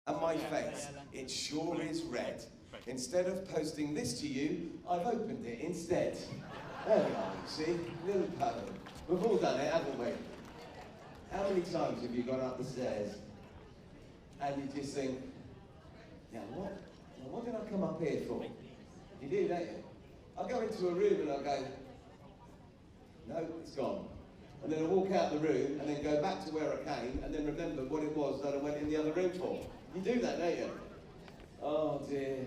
And my face, it sure is red. Instead of posting this to you, I've opened it instead. There we are, you see, little poem. We've all done it, haven't we? How many times have you gone up the stairs and you just think, yeah, what did I come up here for? You do, don't you? I go into a room and I go, no, it's gone. And then I walk out the room and then go back to where I came and then remember what it was that I went in the other room for. You do that, don't you? Oh dear.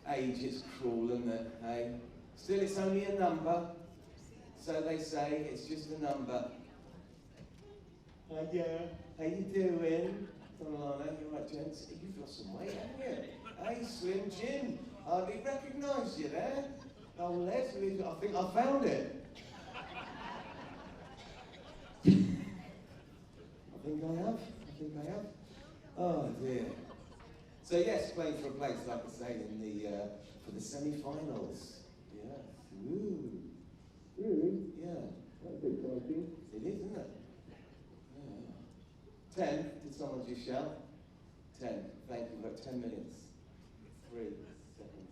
Age is cruel, isn't it? Hey? Still, it's only a number. So they say, it's just a number. Yeah. How you doing? Donna, you right, gents? You've lost some weight, haven't you? Hey, Slim Jim. Hardly recognised you there. Oh, Leslie, I think I found it. I think I have. Oh dear. So yes, playing for a place, like I say, in the for the semi-finals. Yeah. Ooh. Really? Yeah. That's a bit exciting. It is, isn't it? Yeah. 10. Did someone just shout? 10. Thank you. We've got 10 minutes. 3 seconds.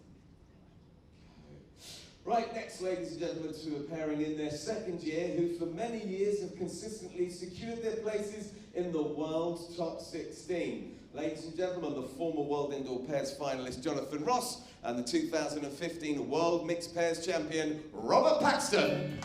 Right, next, ladies and gentlemen, two are pairing in their second year, who for many years have consistently secured their places in the world's top 16. Ladies and gentlemen, the former World Indoor Pairs finalist Jonathan Ross and the 2015 World Mixed Pairs champion Robert Paxton.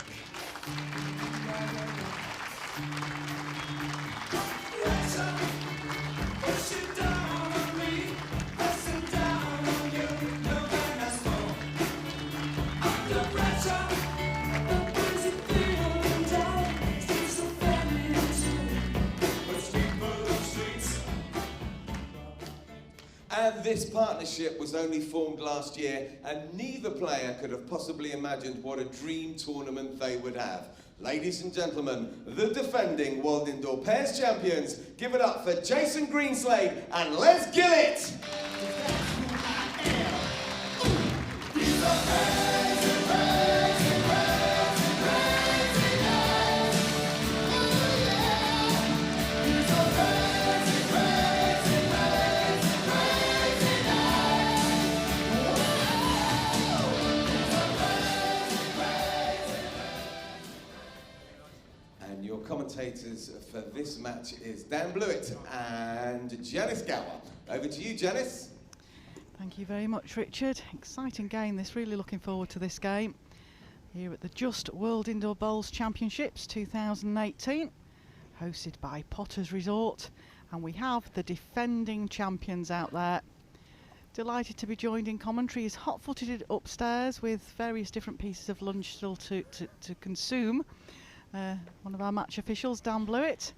And this partnership was only formed last year, and neither player could have possibly imagined what a dream tournament they would have. Ladies and gentlemen, the defending World Indoor Pairs champions, give it up for Jason Greenslade and Les Gillett. Commentators for this match is Dan Blewett and Janice Gower. Over to you, Janice. Thank you very much, Richard. Exciting game this, really looking forward to this game. Here at the Just World Indoor Bowls Championships 2018, hosted by Potters Resort. And we have the defending champions out there. Delighted to be joined in commentary. He's hot-footed upstairs with various different pieces of lunch still to consume. One of our match officials, Dan Blewett.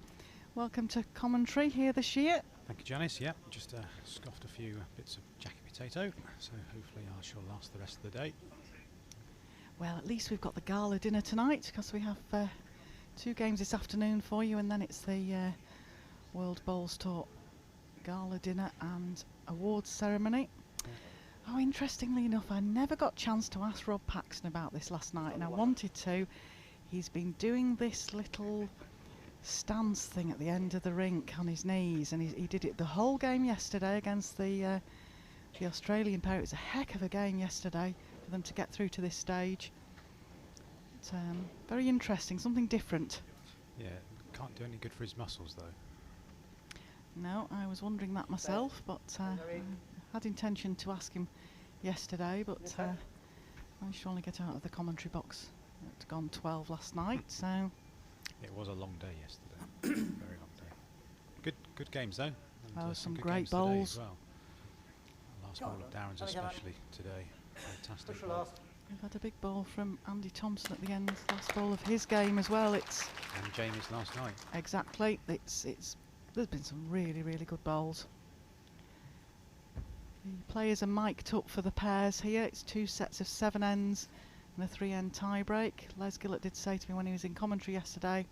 Welcome to commentary here this year. Thank you, Janice. Yeah, just scoffed a few bits of jacket potato, so hopefully I shall last the rest of the day. Well, at least we've got the gala dinner tonight, because we have 2 games this afternoon for you, and then it's the World Bowls Tour gala dinner and awards ceremony. Yeah. Oh, interestingly enough, I never got a chance to ask Rob Paxton about this last night, and I wanted to. He's been doing this little stance thing at the end of the rink on his knees, and he did it the whole game yesterday against the Australian pair. It was a heck of a game yesterday for them to get through to this stage. But, very interesting, something different. Yeah, can't do any good for his muscles though. No, I was wondering that myself, but I had intention to ask him yesterday, but I managed to only get out of the commentary box. It's gone 12 last night, so it was a long day yesterday. Very long day. Good games though. And some great bowls. Well. Last bowl of Darren's especially today. Fantastic bowl. We've had a big bowl from Andy Thompson at the end. Last bowl of his game as well. And Jamie's last night. Exactly. There's been some really good bowls. The players are mic'd up for the pairs here. It's 2 sets of 7 ends. And a 3-end tie break. Les Gillett did say to me when he was in commentary yesterday,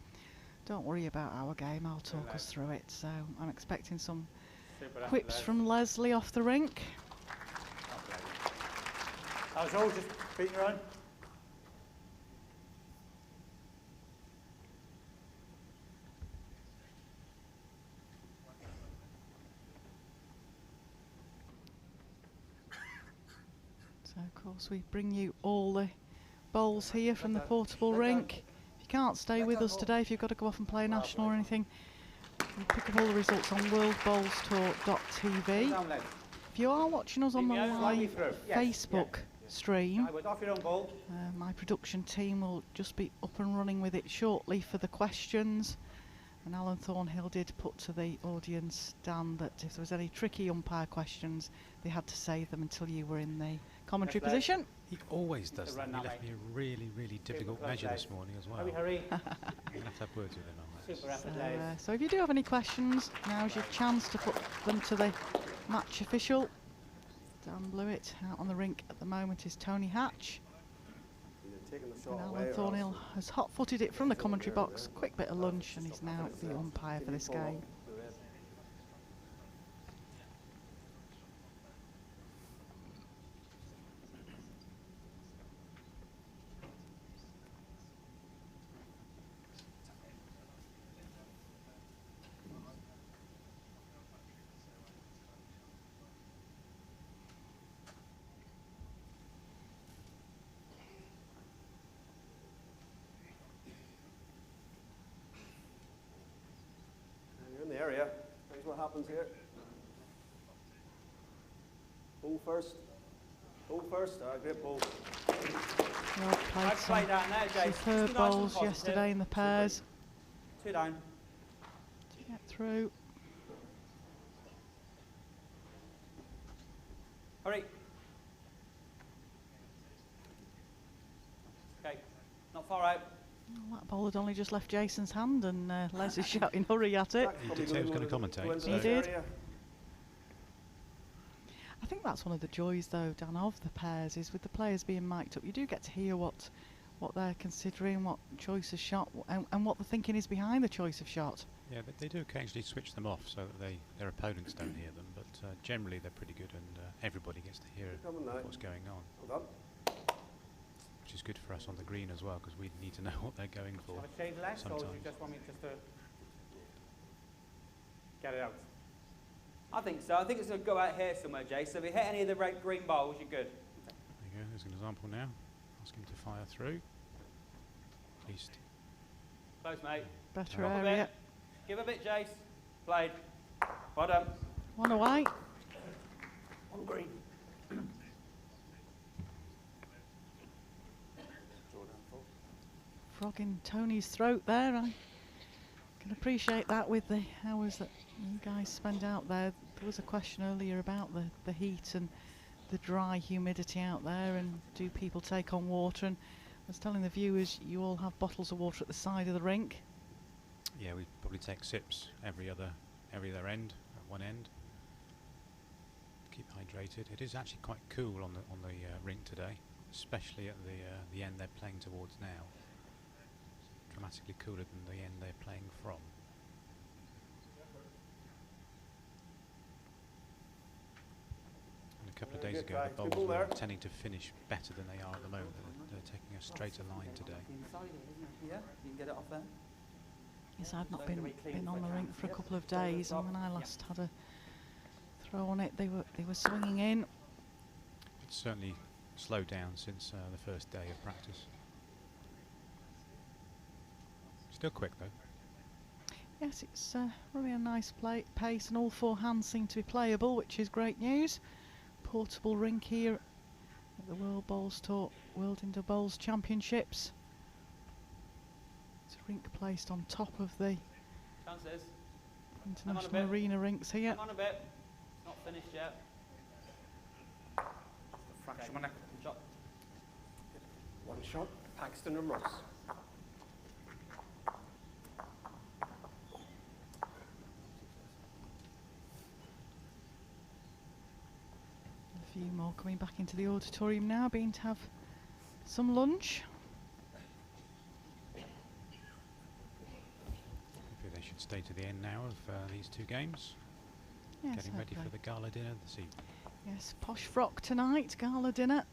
don't worry about our game, I'll talk us through it. So I'm expecting some quips from Leslie off the rink. How's all? Just beating your own? course, we bring you all the bowls here from the portable rink. If you can't stay with us today, if you've got to go off and play a national or anything, you pick up all the results on worldbowlstour.tv. If you are watching us on the live Facebook stream, my production team will just be up and running with it shortly for the questions. And Alan Thornhill did put to the audience, Dan, that if there was any tricky umpire questions, they had to save them until you were in the commentary position. He always does that. He left me a really, really difficult measure this morning as well. Hurry. I'm going to have to have words with him on that. So if you do have any questions, now's your chance to put them to the match official. Dan Blewett. Out on the rink at the moment is Tony Hatch. And Alan Thornhill has hot-footed it from the commentary box. Quick bit of lunch, and he's now the umpire for this game. Area. Here's what happens here. Ball first. Ball first. Great ball. Well played, some superb bowls yesterday in the pairs. 2 down. To get through. Hurry. Okay, not far out. Well, that ball had only just left Jason's hand, and Les is shouting hurry at it. He did say he was going to commentate. He did. I think that's one of the joys, though, Dan, of the pairs, is with the players being mic'd up, you do get to hear what they're considering, what choice of shot, and what the thinking is behind the choice of shot. Yeah, they do occasionally switch them off so that their opponents don't hear them, but generally they're pretty good, and everybody gets to hear what's going on. Well done. Which is good for us on the green as well, because we need to know what they're going for. Have a shade less, or do you just want me just to get it out? I think so. I think it's going to go out here somewhere, Jay. So if you hit any of the red green balls, you're good. There you go. There's an example now. Ask him to fire through. At least. Close, mate. Better area. Give a bit, Jace. Played. Well done. One away. On green. Frog in Tony's throat there. I can appreciate that with the hours that you guys spend out there. There was a question earlier about the heat and the dry humidity out there, and do people take on water? And I was telling the viewers, you all have bottles of water at the side of the rink. Yeah, we probably take sips every other end, at one end. Keep hydrated. It is actually quite cool on the rink today, especially at the end they're playing towards now. Dramatically cooler than the end they're playing from. And a couple of days ago, the bowls were tending to finish better than they are at the moment. They're taking a straighter line today. Yeah, you can get it off there. Yes, I've not been on the rink for a couple of days, and when I last had a throw on it, they were swinging in. It's certainly slowed down since the first day of practice. Still quick though. Yes, it's really a nice pace, and all 4 hands seem to be playable, which is great news. Portable rink here at the World Bowls Tour World Indoor Bowls Championships. It's a rink placed on top of the Chances. international arena rinks here. Come on a bit. It's not finished yet. Just a fraction. Okay. Shot. One shot. Paxton and Ross. A few more coming back into the auditorium now, being to have some lunch. Maybe they should stay to the end now of these 2 games. Yes, Getting ready for the gala dinner this evening. Yes, posh frock tonight, gala dinner.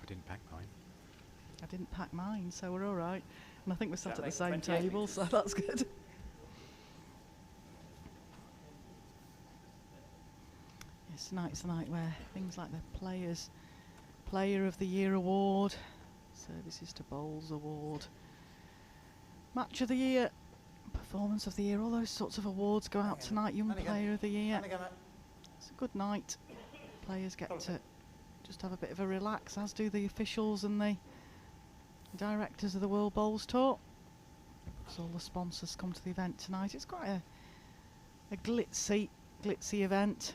I didn't pack mine. I didn't pack mine, so we're all right. And I think we're sat at the same table, so that's good. Yes, tonight's the night where things like the players' Player of the Year award, Services to Bowls award, Match of the Year, Performance of the Year, all those sorts of awards go out tonight. Young Player of the Year. It's a good night. Players get to just have a bit of a relax, as do the officials and the directors of the World Bowls Tour. So all the sponsors come to the event tonight. It's quite a glitzy event.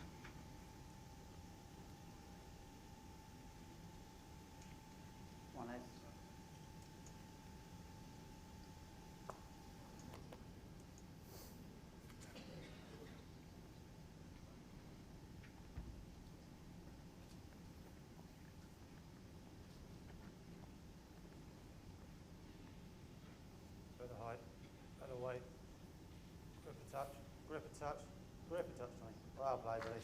Other way. Grip a touch, grip a touch, grip a touch, Tony. Well played, buddy.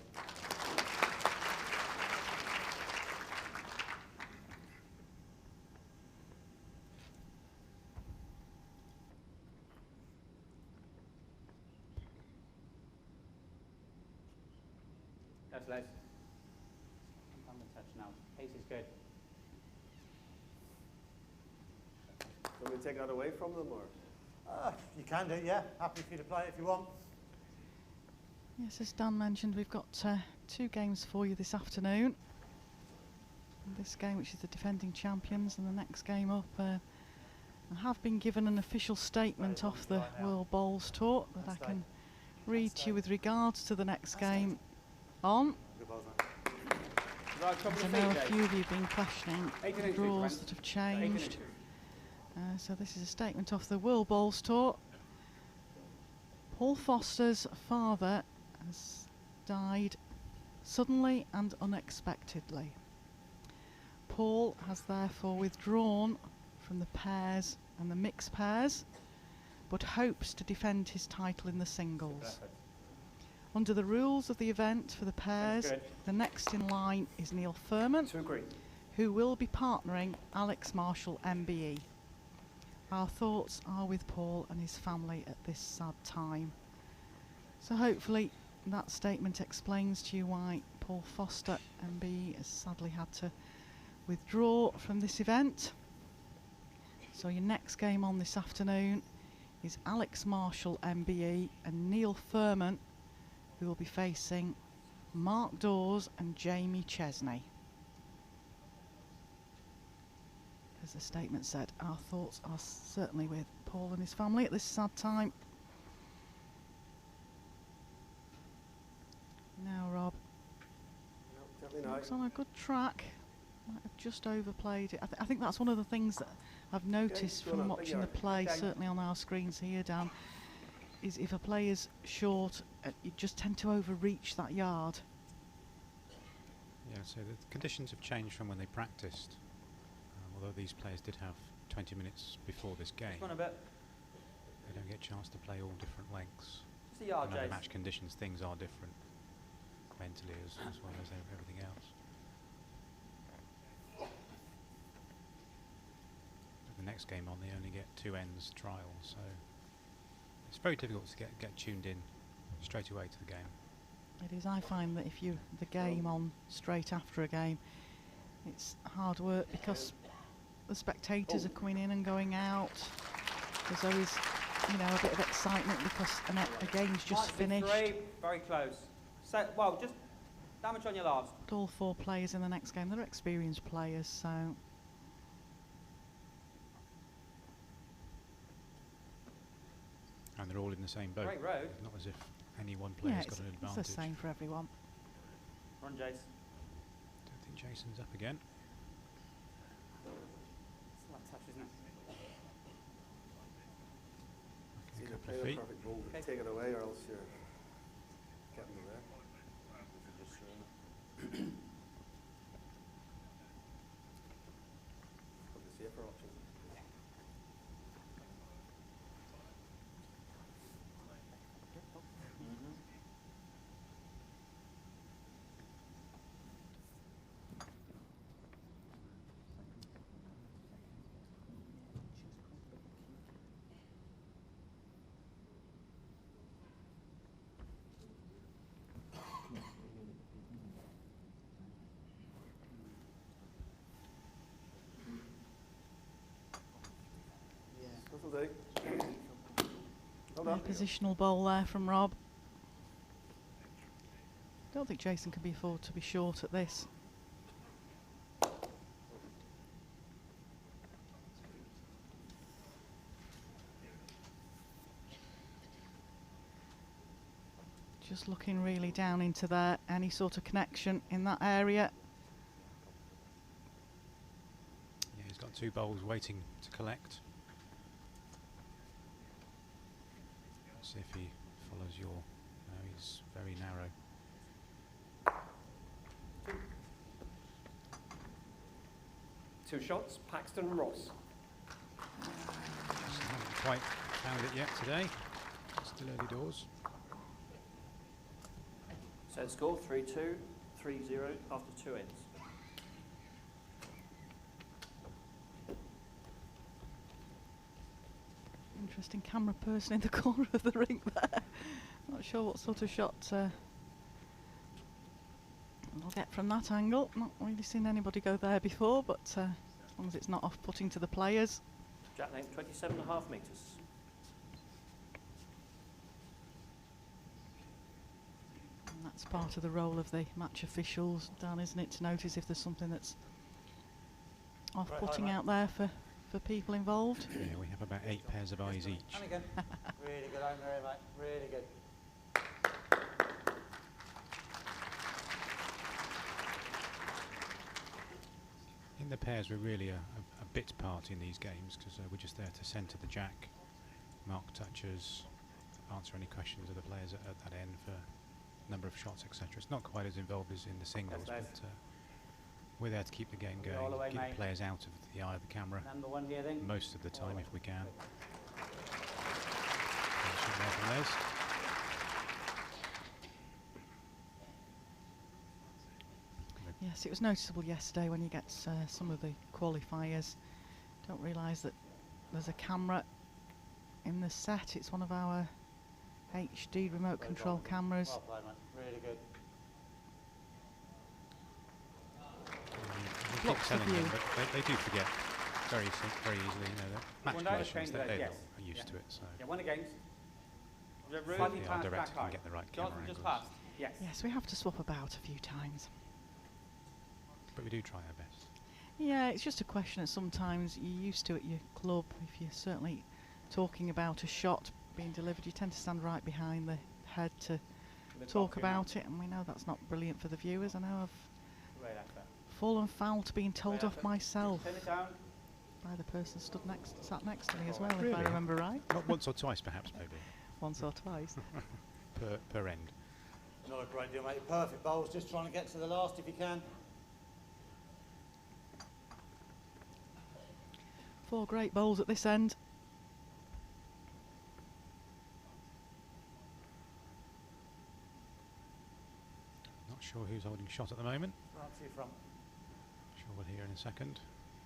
That's Les. On the touch now. Pace is good. Can we take that away from them, or? You can do, yeah. Happy for you to play it if you want. Yes, as Dan mentioned, we've got 2 games for you this afternoon. This game, which is the defending champions, and the next game up. I have been given an official statement off the World Bowls Tour that I can read to you with regards to the next game on. I know a few of you have been questioning the rules that have changed. So this is a statement off the World Bowls Tour. Paul Foster's father has died suddenly and unexpectedly. Paul has therefore withdrawn from the pairs and the mixed pairs, but hopes to defend his title in the singles. Under the rules of the event for the pairs, the next in line is Neil Furman, who will be partnering Alex Marshall MBE. Our thoughts are with Paul and his family at this sad time. So hopefully that statement explains to you why Paul Foster MBE has sadly had to withdraw from this event. So your next game on this afternoon is Alex Marshall MBE and Neil Furman, who will be facing Mark Dawes and Jamie Chesney. As the statement said, our thoughts are certainly with Paul and his family at this sad time. Now, Rob, looks on a good track. Might have just overplayed it. I think that's one of the things that I've noticed from watching the play, certainly on our screens here, Dan, is if a player's short, you just tend to overreach that yard. Yeah, so the conditions have changed from when they practiced. Although these players did have 20 minutes before this game, Just a bit. they don't get a chance to play all different lengths. Just a yard, And under Jace. match conditions, things are different mentally as well as everything else. But the next game on, they only get 2 ends trial, so it's very difficult to get tuned in straight away to the game. It is. I find that if you the game on straight after a game, it's hard work because the spectators are coming in and going out. There's always, you know, a bit of excitement because a game's just finished. Very close. So, well, just damage on your last. But all 4 players in the next game, they're experienced players, so. And they're all in the same boat. Great road. Not as if any one player's got an advantage. It's the same for everyone. Run, Jace. Don't think Jason's up again. It's a light touch, isn't it? Okay, Either couple play of the feet. perfect ball, Okay. take it away, or else you're getting it there. Probably the safer option. do. Well A done. positional bowl there from Rob. Don't think Jason can be afford to be short at this. Just looking really down into there, any sort of connection in that area. Yeah, he's got 2 bowls waiting to collect. See if he follows your. No, he's very narrow. Two shots, Paxton and Ross. Just haven't quite found it yet today. Still early doors. Set score 3-2, 3-0 after 2 ends. Interesting camera person in the corner of the ring there. Not sure what sort of shot I'll get from that angle. Not really seen anybody go there before, but as long as it's not off-putting to the players. Jack length 27.5 metres. And that's part of the role of the match officials, Dan, isn't it, to notice if there's something that's off-putting Right, out there for people involved. Yeah, we have about 8 pairs of eyes each. And again. Really good home there, mate. Really good. In the pairs, we're really a bit part in these games because we're just there to centre the jack, mark touches, answer any questions of the players at that end for number of shots, etc. It's not quite as involved as in the singles, Yes, but we're there to keep the game All going, the way, keep mate. the players out of the eye of the camera Number 1 here then. most of the time if we can. Yes, it was noticeable yesterday when you get some of the qualifiers. Don't realise that there's a camera in the set. It's one of our HD remote Well control done. cameras. Well played, mate. Really good. We keep Blocks the telling them, view. but they do forget very easily. You know, Well, match no, conditions, change they those, yes. are used Yeah. to it. So Yeah, 1 against. if Slightly the art past director back can eye. get the right Johnson camera just angles. passed. Yes. Yes, we have to swap about a few times. But we do try our best. Yeah, it's just a question that sometimes you're used to at your club. If you're certainly talking about a shot being delivered, you tend to stand right behind the head to talk about it, and we know that's not brilliant for the viewers. I know I've Right after. fallen foul to being told Right off after. myself Turn it down. by the person sat next to me as well, if Really? I remember right. Not once or twice, perhaps, maybe Once or twice. per end. Not a great deal, mate. Perfect bowls. Just trying to get to the last if you can. 4 great bowls at this end. Not sure who's holding shot at the moment. Right to your front. Sure we'll hear in a second.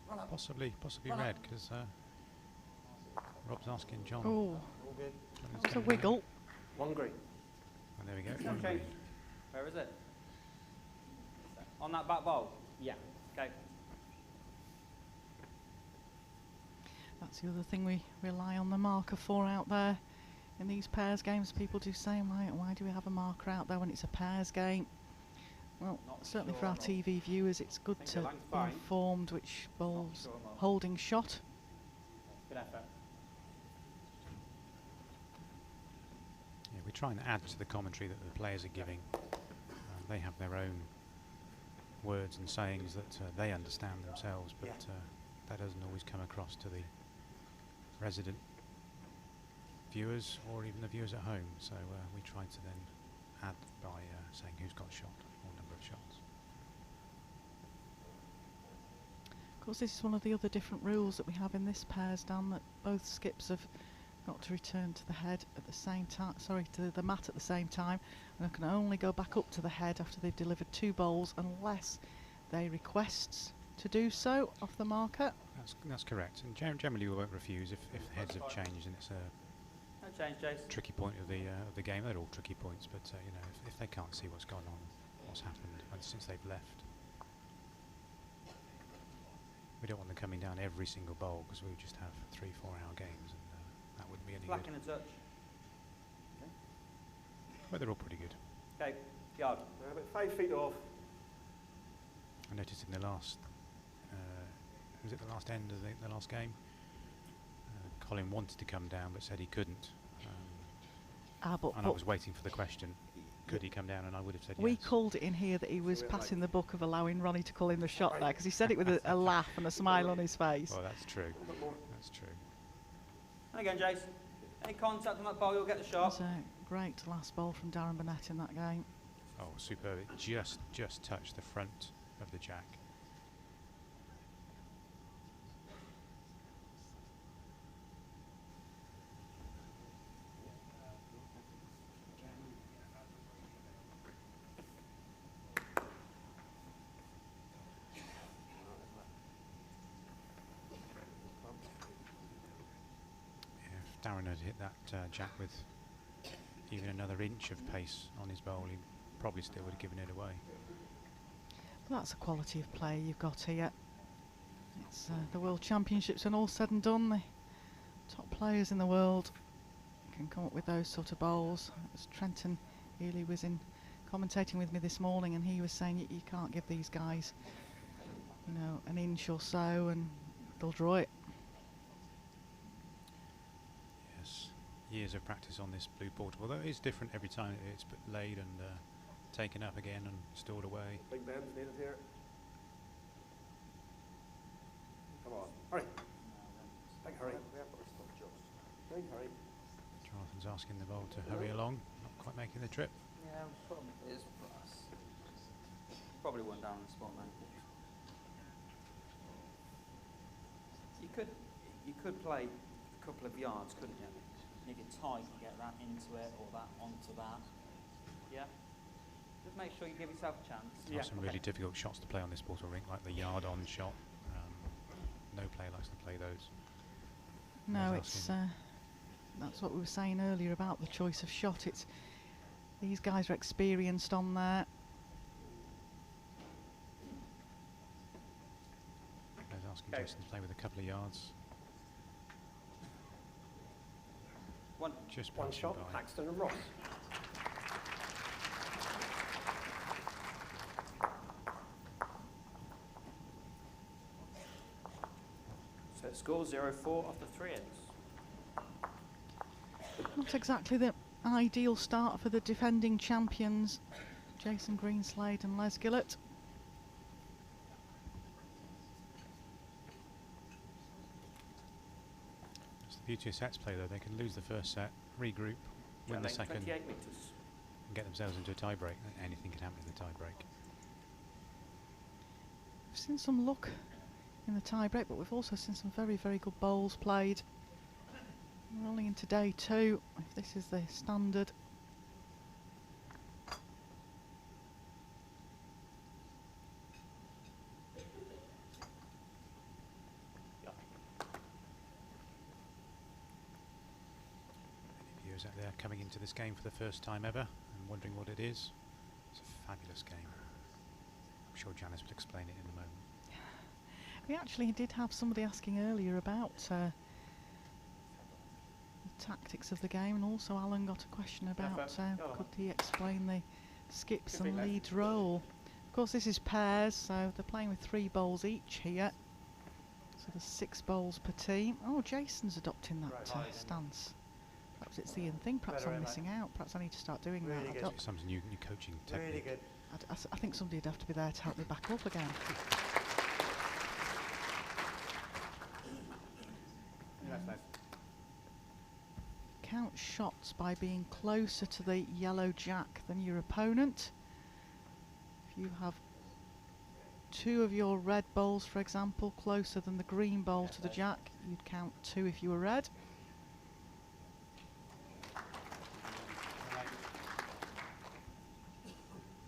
Run up. Possibly Run up. red, because Rob's asking John. Oh, All good. John is that was a going wiggle. 1 green. And there we go. No one change. green. Where is it? On that back bowl? Yeah. Okay. That's the other thing we rely on the marker for out there. In these pairs games, people do say, why do we have a marker out there when it's a pairs game? Well, Not certainly sure for our I'm not- TV viewers, it's good think to the line's be fine. informed which bowls sure I'm not. holding shot. Good effort. Yeah, we try and add to the commentary that the players are giving. They have their own words and sayings that they understand themselves, but that doesn't always come across to the resident viewers or even the viewers at home. So we try to then add by saying who's got shot or number of shots. Of course, this is one of the other different rules that we have in this pairs, Dan, that both skips have got to return to the head at the same time, sorry, to the mat at the same time, and can only go back up to the head after they've delivered 2 bowls unless they request to do so off the marker. That's correct, and generally we won't refuse if the heads have changed and it's a No change, Jason. tricky point of the game. They're all tricky points, but you know, if they can't see what's gone on, what's happened since they've left, we don't want them coming down every single bowl because we just have 3-4 hour games, and that wouldn't be any Flack good. in a touch. But they're all pretty good. Okay, yard. They're about 5 feet off. I noticed in the last, was it the last end of the last game? Colin wanted to come down but said he couldn't. And I was waiting for the question, could he come down, and I would have said we yes. called it in here that he was passing the buck of allowing Ronnie to call in the shot there, because he said it with a laugh and a smile on his face. Well, that's true. That's true. And again, Jason. Any contact on that ball, you'll get the It shot. was a great last ball from Darren Burnett in that game. Oh, superb. It just touched the front of the jack. If Darren had hit that jack with even another inch of pace on his bowl, he probably still would have given it away. Well, that's a quality of play you've got here. It's the World Championships, and all said and done, the top players in the world can come up with those sort of bowls. It was Trenton Ely was in commentating with me this morning, and he was saying you can't give these guys, you know, an inch or so and they'll draw it. Yes, years of practice on this blue portable, although it is different every time it's laid and taken up again and stored away. Big bends needed here. Come on, hurry. Big hurry. Big hurry. Jonathan's asking the bowl to hurry along, not quite making the trip. Yeah, problem is for us. Probably one down on the spot, man. You could play a couple of yards, couldn't you? Make it tight and get that into it or that onto that. Yeah. Just make sure you give yourself a chance. There are some really difficult shots to play on this portal rink, like the yard-on shot. No player likes to play those. No, Those it's asking- that's what we were saying earlier about the choice of shot. It's these guys are experienced on there. Players asking Okay. Jason to play with a couple of yards. One. Just One passing shot, by. Paxton and Ross. So it scores 0-4 off the 3 ends. Not exactly the ideal start for the defending champions, Jason Greenslade and Les Gillett. That's the beauty of sets play, though. They can lose the first set, regroup, win the second, 28 metres. and get themselves into a tie-break. Anything can happen in the tie-break. We've seen some luck in the tie-break, but we've also seen some very, very good bowls played. We're only into day 2, if this is the standard. Any viewers out there coming into this game for the first time ever and wondering what it is? It's a fabulous game. I'm sure Janice will explain it in a moment. We actually did have somebody asking earlier about the tactics of the game, and also Alan got a question about could he explain the skips and leads role. Of course, this is pairs, so they're playing with 3 bowls each here. So there's 6 bowls per team. Oh, Jason's adopting that stance. Perhaps it's the in thing. Perhaps I'm missing out. Perhaps I need to start doing Really that. good. I, Some new coaching technique. Really good. I think somebody'd have to be there to help me back up again. Count shots by being closer to the yellow jack than your opponent. If you have 2 of your red bowls, for example, closer than the green bowl to the jack, you'd count 2 if you were red.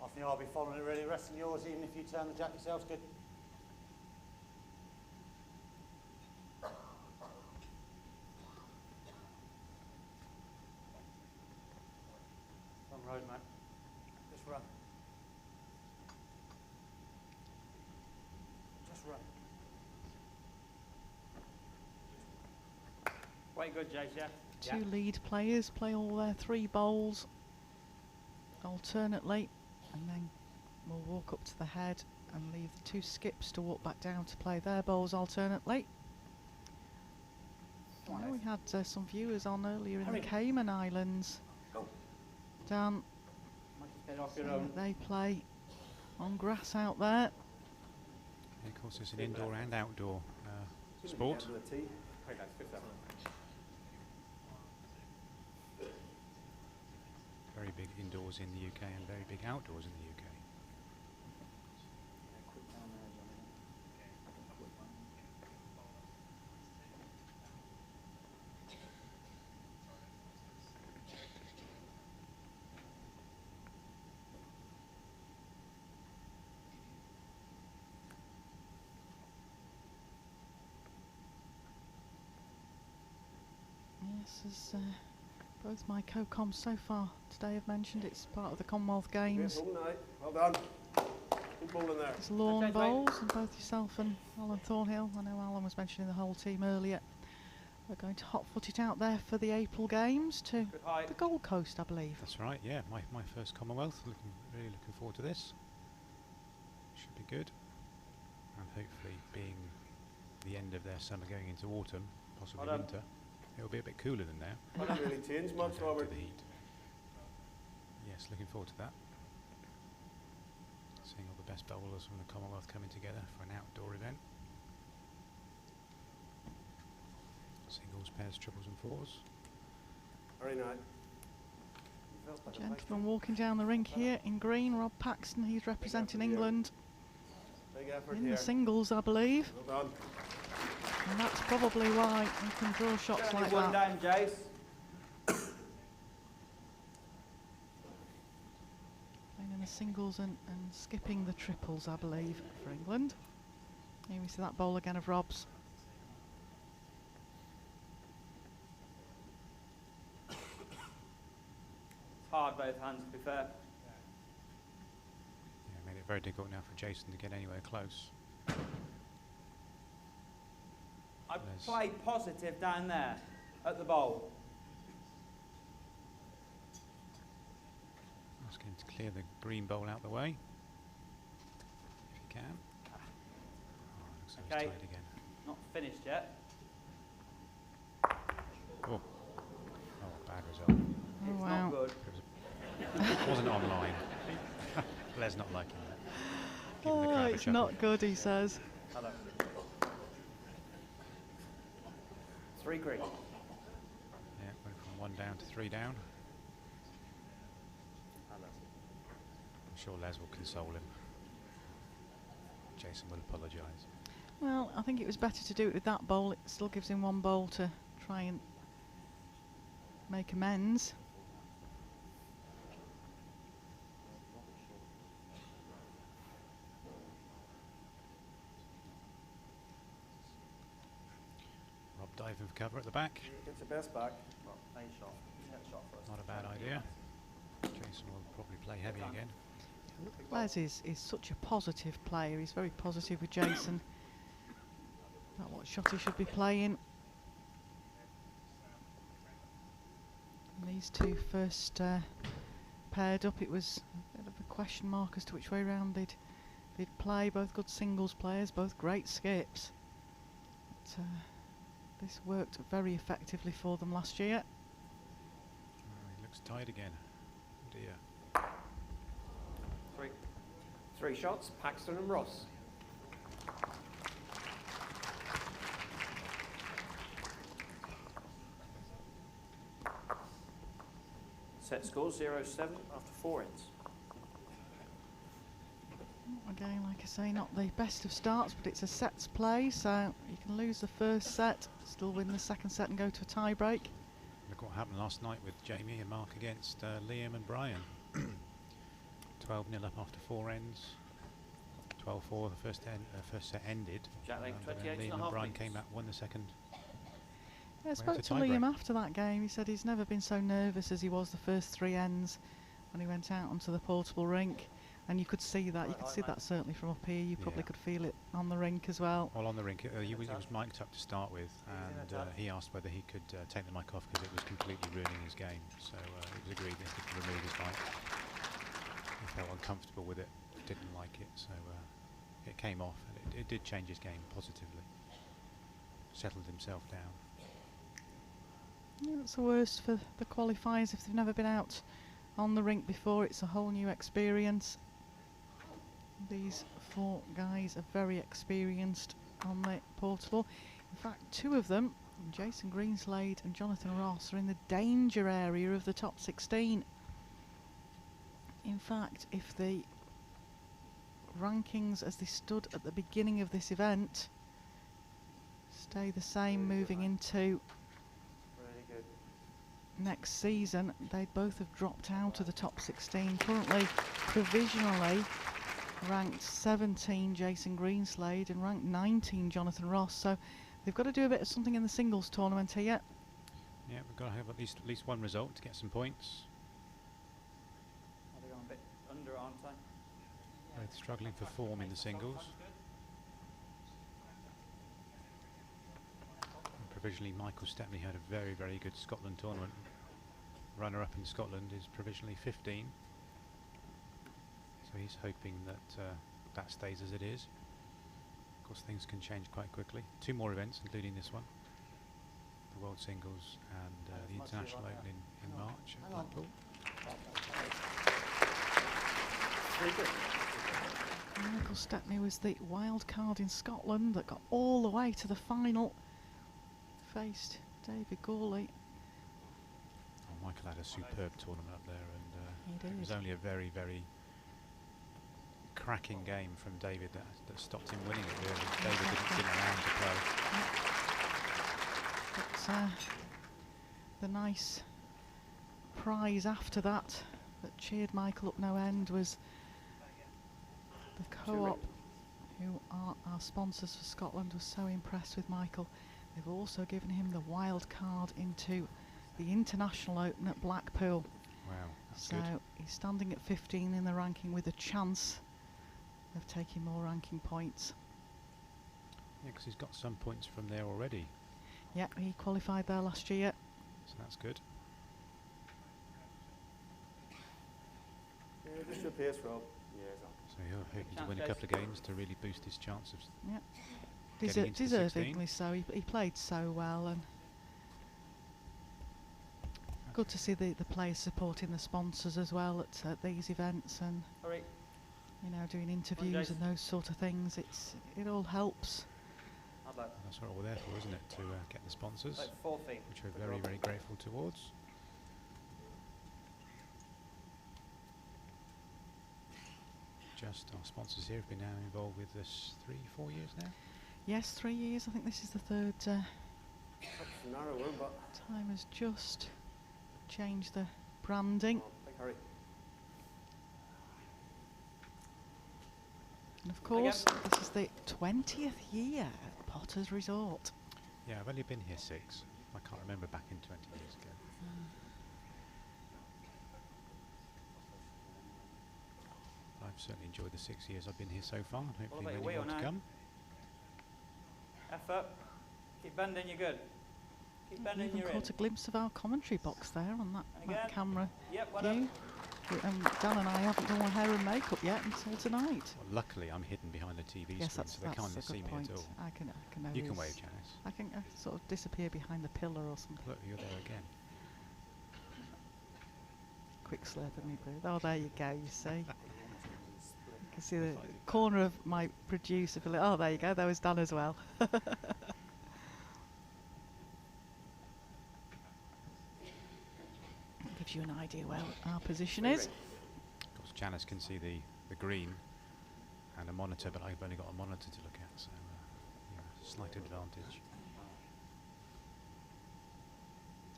I think I'll be following it really. Resting yours, even if you turn the jack yourself's good. Wrong road, mate. Just run. Just run. Quite good, Jace, yeah? two lead players play all their 3 bowls alternately, and then we'll walk up to the head and leave the 2 skips to walk back down to play their bowls alternately. I know we had some viewers on earlier in the Cayman Islands. Dan, Get off your saying own. that they play on grass out there. And of course, it's an indoor and outdoor sport. Very big indoors in the UK and very big outdoors in the UK. Quick down there, Jonathan. Quick one. Yes, as both my co-coms so far today have mentioned, it's part of the Commonwealth Games. All night. Well done. Good ball in there. It's lawn Okay, bowls, and both yourself and Alan Thornhill, I know Alan was mentioning the whole team earlier, we're going to hot-foot it out there for the April Games to Good height. the Gold Coast, I believe. That's right, yeah, my first Commonwealth. Really looking forward to this. Should be good. And hopefully, being the end of their summer going into autumn, possibly Well done. winter, it'll be a bit cooler than now. I didn't really change much, Go down to Robert. the heat. Yes, looking forward to that. Seeing all the best bowlers from the Commonwealth coming together for an outdoor event. Singles, pairs, triples and fours. Very nice. Gentleman walking down the rink here in green, Rob Paxton, he's representing effort here. England Big effort in here. the singles, I believe, Well done. and that's probably why he can draw shots Only like one that. down, Jace. Playing in the singles and skipping the triples, I believe, for England. Here we see that bowl again of Rob's. It's hard, both hands, to be fair. Yeah, made it very difficult now for Jason to get anywhere close. I There's- played positive down there at the bowl. Asking him to clear the green bowl out the way. If he can. Oh, looks like Okay. he's tied again. Not finished yet. Oh, bad result. Oh, It's wow. not good. It wasn't online. Les not liking that. Giving the Oh, crowd a it's chuckle. not good, he says. Hello. 3 green. Yeah, went from 1 down to 3 down. Hello. I'm sure Les will console him. Jason will apologise. Well, I think it was better to do it with that bowl. It still gives him 1 bowl to try and make amends. Rob diving for cover at the back. Gets the best back. Well, play a shot. Set shot first. Not a bad idea. Jason will probably play heavy again. Les is such a positive player. He's very positive with Jason about what shot he should be playing. And these two first paired up, it was a bit of a question mark as to which way round they'd play. Both good singles players, both great skips. But, this worked very effectively for them last year. Oh, he looks tied again. Oh dear. 3 shots, Paxton and Ross. Set score 0-7 after 4 ends. Again, like I say, not the best of starts, but it's a sets play, so you can lose the first set, still win the second set and go to a tie break. Look what happened last night with Jamie and Mark against Liam and Brian. 12-0 up after 4 ends. 12-4 the first set ended. Jack Lake, But then 28 and Liam a and half Brian minutes. came back, won the second. I Went spoke to to tie Liam break. after that game. He said he's never been so nervous as he was the first 3 ends when he went out onto the portable rink. And you could see that. You could see that certainly from up here. You probably could feel it on the rink as well. Well, on the rink, he was mic'd up to start with, and he asked whether he could take the mic off because it was completely ruining his game. So it was agreed that he could remove his mic. He felt uncomfortable with it, didn't like it, so it came off, and it did change his game positively. Settled himself down. Yeah, it's the worst for the qualifiers if they've never been out on the rink before. It's a whole new experience. These 4 guys are very experienced on the portable. In fact, 2 of them, Jason Greenslade and Jonathan Ross, are in the danger area of the top 16. In fact, if the rankings as they stood at the beginning of this event stay the same moving into next season, they'd both have dropped out of the top 16. Currently, provisionally ranked 17 Jason Greenslade and ranked 19 Jonathan Ross. So they've got to do a bit of something in the singles tournament here. Yeah, we've got to have at least one result to get some points. Are they going a bit under, aren't they? Both struggling for form in the singles. And provisionally, Michael Stepney had a very, very good Scotland tournament. Runner-up in Scotland is provisionally 15. So he's hoping that that stays as it is. Of course, things can change quite quickly. 2 more events, including this one. The World Singles and the International Open in March at Blackpool. Michael Stepney was the wild card in Scotland that got all the way to the final. Faced David Gawley. Oh, Michael had a superb tournament up there, and it was only a very, very cracking game from David that stopped him winning it, really. David didn't allow him to play. But the nice prize after that cheered Michael up no end was the co-op, who are our sponsors for Scotland, was so impressed with Michael. They've also given him the wild card into the International Open at Blackpool. Wow, that's so good. He's standing at 15 in the ranking with a chance of taking more ranking points. Yeah, because he's got some points from there already. Yeah, he qualified there last year. So that's good. Yeah, just your pace, Rob. So he'll hoping to win a couple of games to really boost his chance of Yeah, getting into the 16. deservingly so. He played so well, and good to see the players supporting the sponsors as well at these events, and you know, doing interviews and those sort of things. It all helps. That's what we're there for, isn't it? To get the sponsors, Like 4 feet. which we're very, very grateful towards. Just our sponsors here have been now involved with this 3-4 years now. Yes, 3 years. I think this is the third Narrower, but time has just changed the branding. big hurry. And of course, this is the 20th year of Potter's Resort. Yeah, I've only been here 6. I can't remember back in 20 years ago. I've certainly enjoyed the 6 years I've been here so far, and hopefully about your many more wheel to now? come. F up. Keep bending, you're good. Keep You bending, even you're in. caught a glimpse of our commentary box there on that Again. camera Yep, well view. done. Dan and I haven't done our hair and makeup yet until tonight. Well, luckily, I'm hidden behind the TV Yes, screen, that's so they can't a see good me point. at all. I can You can always- wave, Janice. I can sort of disappear behind the pillar or something. Look, you're there again. Quick slurp of me breath. Oh, there you go, you see. You can see the corner of my producer. Oh, there you go, there was Dan as well. Gives you an idea where our position is. Of course, Janice can see the green and a monitor, but I've only got a monitor to look at, so yeah, slight advantage.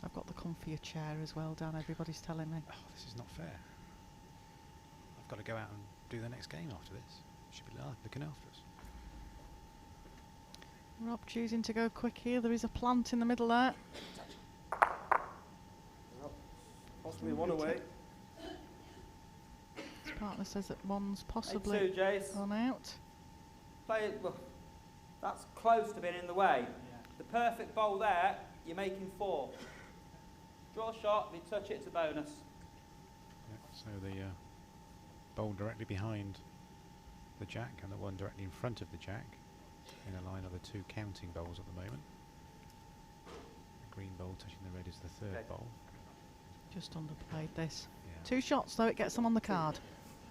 I've got the comfier chair as well, Dan, everybody's telling me. Oh, this is not fair. I've got to go out and do the next game after this. Should be looking after us. Rob choosing to go quick here. There is a plant in the middle there. Possibly one away. It's Partner says that one's Play possibly 2, Jace. gone out. Play it. Well, that's close to being in the way. Yeah. The perfect bowl there, you're making 4. Draw shot, if you touch it, it's a bonus. Yeah, so the bowl directly behind the jack and the one directly in front of the jack in a line of the 2 counting bowls at the moment. The green bowl touching the red is the 3rd Okay. bowl. Just underplayed this. Yeah. 2 shots though, it gets them on the card.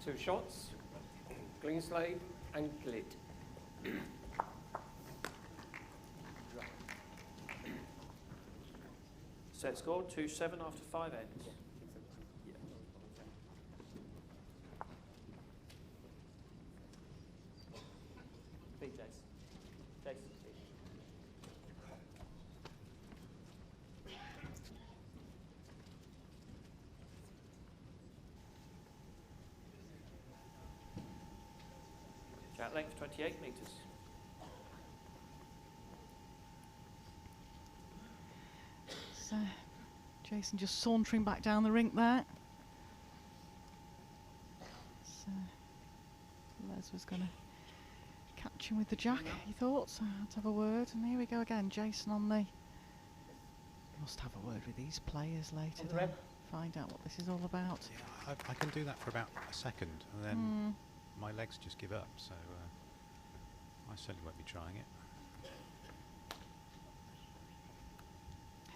2 shots, Greenslade and Gillett. Set score 2-7 after 5 ends. Speed, Jace. Jace, speed. Jack length 28 metres. So, Jason just sauntering back down the rink there. So, Les was going to catch him with the jack, he thought, so I had to have a word. And here we go again, Jason on the... Must have a word with these players later On the then. red. Find out what this is all about. Yeah, I can do that for about a second and then my legs just give up, so I certainly won't be trying it.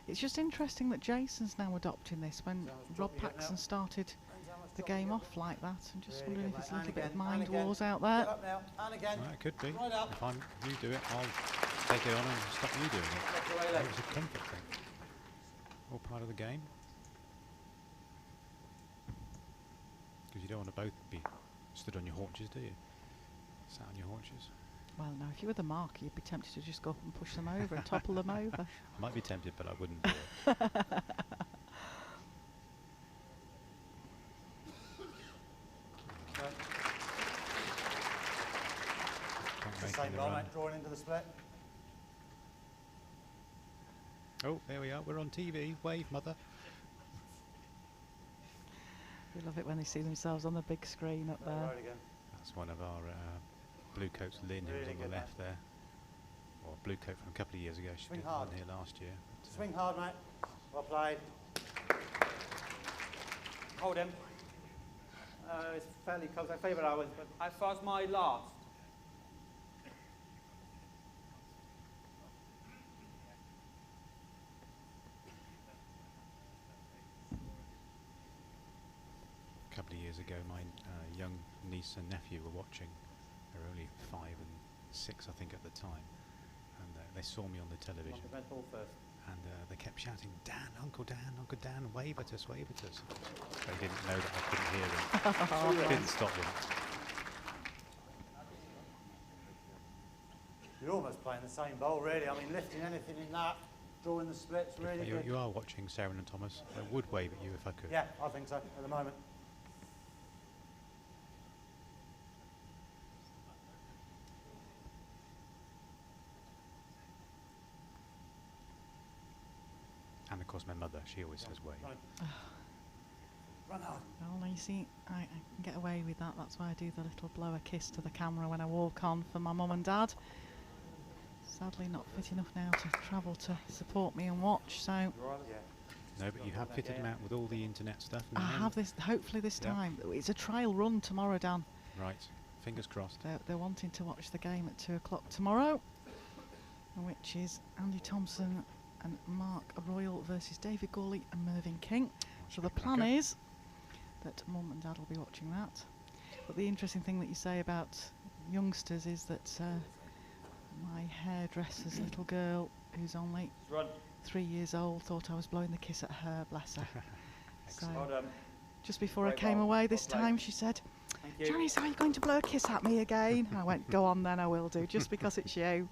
It's just interesting that Jason's now adopting this when Rob Paxton started the game off like that. I'm just wondering if it's a little bit of mind wars out there. Get up now, and again. Well, it could be. Right up. If you do it, I'll take it on and stop you doing it. It's a comfort thing. All part of the game. Because you don't want to both be stood on your haunches, do you? Sat on your haunches. Well, no, if you were the marker, you'd be tempted to just go up and push them over and topple them over. I might be tempted, but I wouldn't do it. Can't It's make the same any roll, run. mate, drawing into the split. Oh, there we are. We're on TV. Wave, mother. We love it when they see themselves on the big screen up there. Right again. That's one of our blue coats, Lynn, who was Really on good, the left there. Or blue coat from a couple of years ago. She Swing did hard. one here last year. But, Swing hard, mate. Well played. Hold him. It's fairly close. I favour ours, but How far's my last? a couple of years ago, my young niece and nephew were watching. They were only 5 and 6, I think, at the time. And they saw me on the television. prevent all first. And they kept shouting, Dan, Uncle Dan, wave at us, wave at us. They didn't know that I couldn't hear them. Didn't stop them. You're almost playing the same bowl, really. I mean, lifting anything in that, drawing the splits, really good. You are watching Sarah and Thomas. I would wave at you if I could. Yeah, I think so, at the moment. And of course my mother, she always says wave. Run hard. Well, you see, I can get away with that. That's why I do the little blow a kiss to the camera when I walk on for my mum and dad. Sadly not fit enough now to travel to support me and watch, so Yeah. No, but you have fitted them out with all the internet stuff now. I have this, hopefully this Yeah. time. It's a trial run tomorrow, Dan. Right, fingers crossed. They're wanting to watch the game at 2 o'clock tomorrow, which is Andy Thompson and Mark Royal versus David Gawley and Mervyn King. So the plan is that Mum and Dad will be watching that. But the interesting thing that you say about youngsters is that my hairdresser's little girl, who's only Run. 3 years old, thought I was blowing the kiss at her, bless her. So Well done. just before I Great came ball. away this Well played. time, she said, Thank you. Janice, are you going to blow a kiss at me again? And I went, go on then, I will do, just because it's you.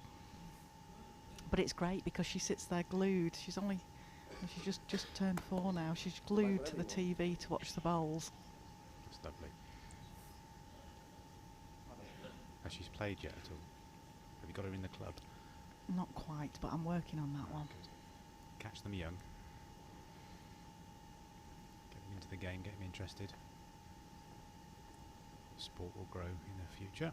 But it's great because she sits there glued. She's just turned 4 now. She's glued to the TV to watch the bowls. That's lovely. Has she played yet at all? Have you got her in the club? Not quite, but I'm working on that one. Good. Catch them young. Get them into the game, get them interested. sport will grow in the future.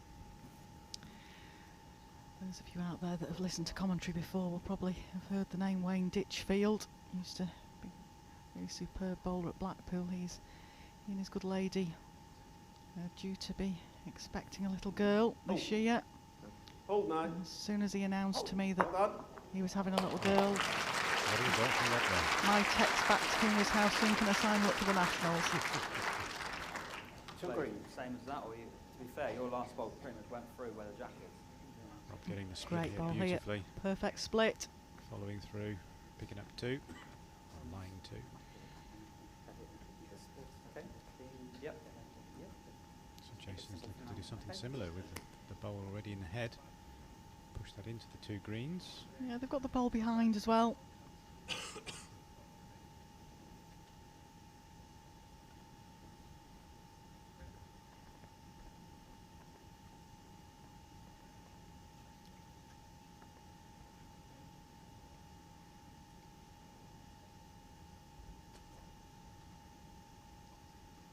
Those of you out there that have listened to commentary before will probably have heard the name Wayne Ditchfield. He used to be a very superb bowler at Blackpool. He and his good lady are due to be expecting a little girl this year. Hold now. As soon as he announced to me that Hold on. he was having a little girl, What have you got from that my text back to him was, how soon can I sign her up for the Nationals? Two Same- green. Same as that, or you, to be fair, your last ball pretty much went through where the jack is. there? Rob getting the split Great here ball here. beautifully. Perfect split. Following through, picking up 2. Line 2. Okay. Yep. So Jason's looking to do something similar with the bowl already in the head. Push that into the 2 greens. Yeah, they've got the ball behind as well. Of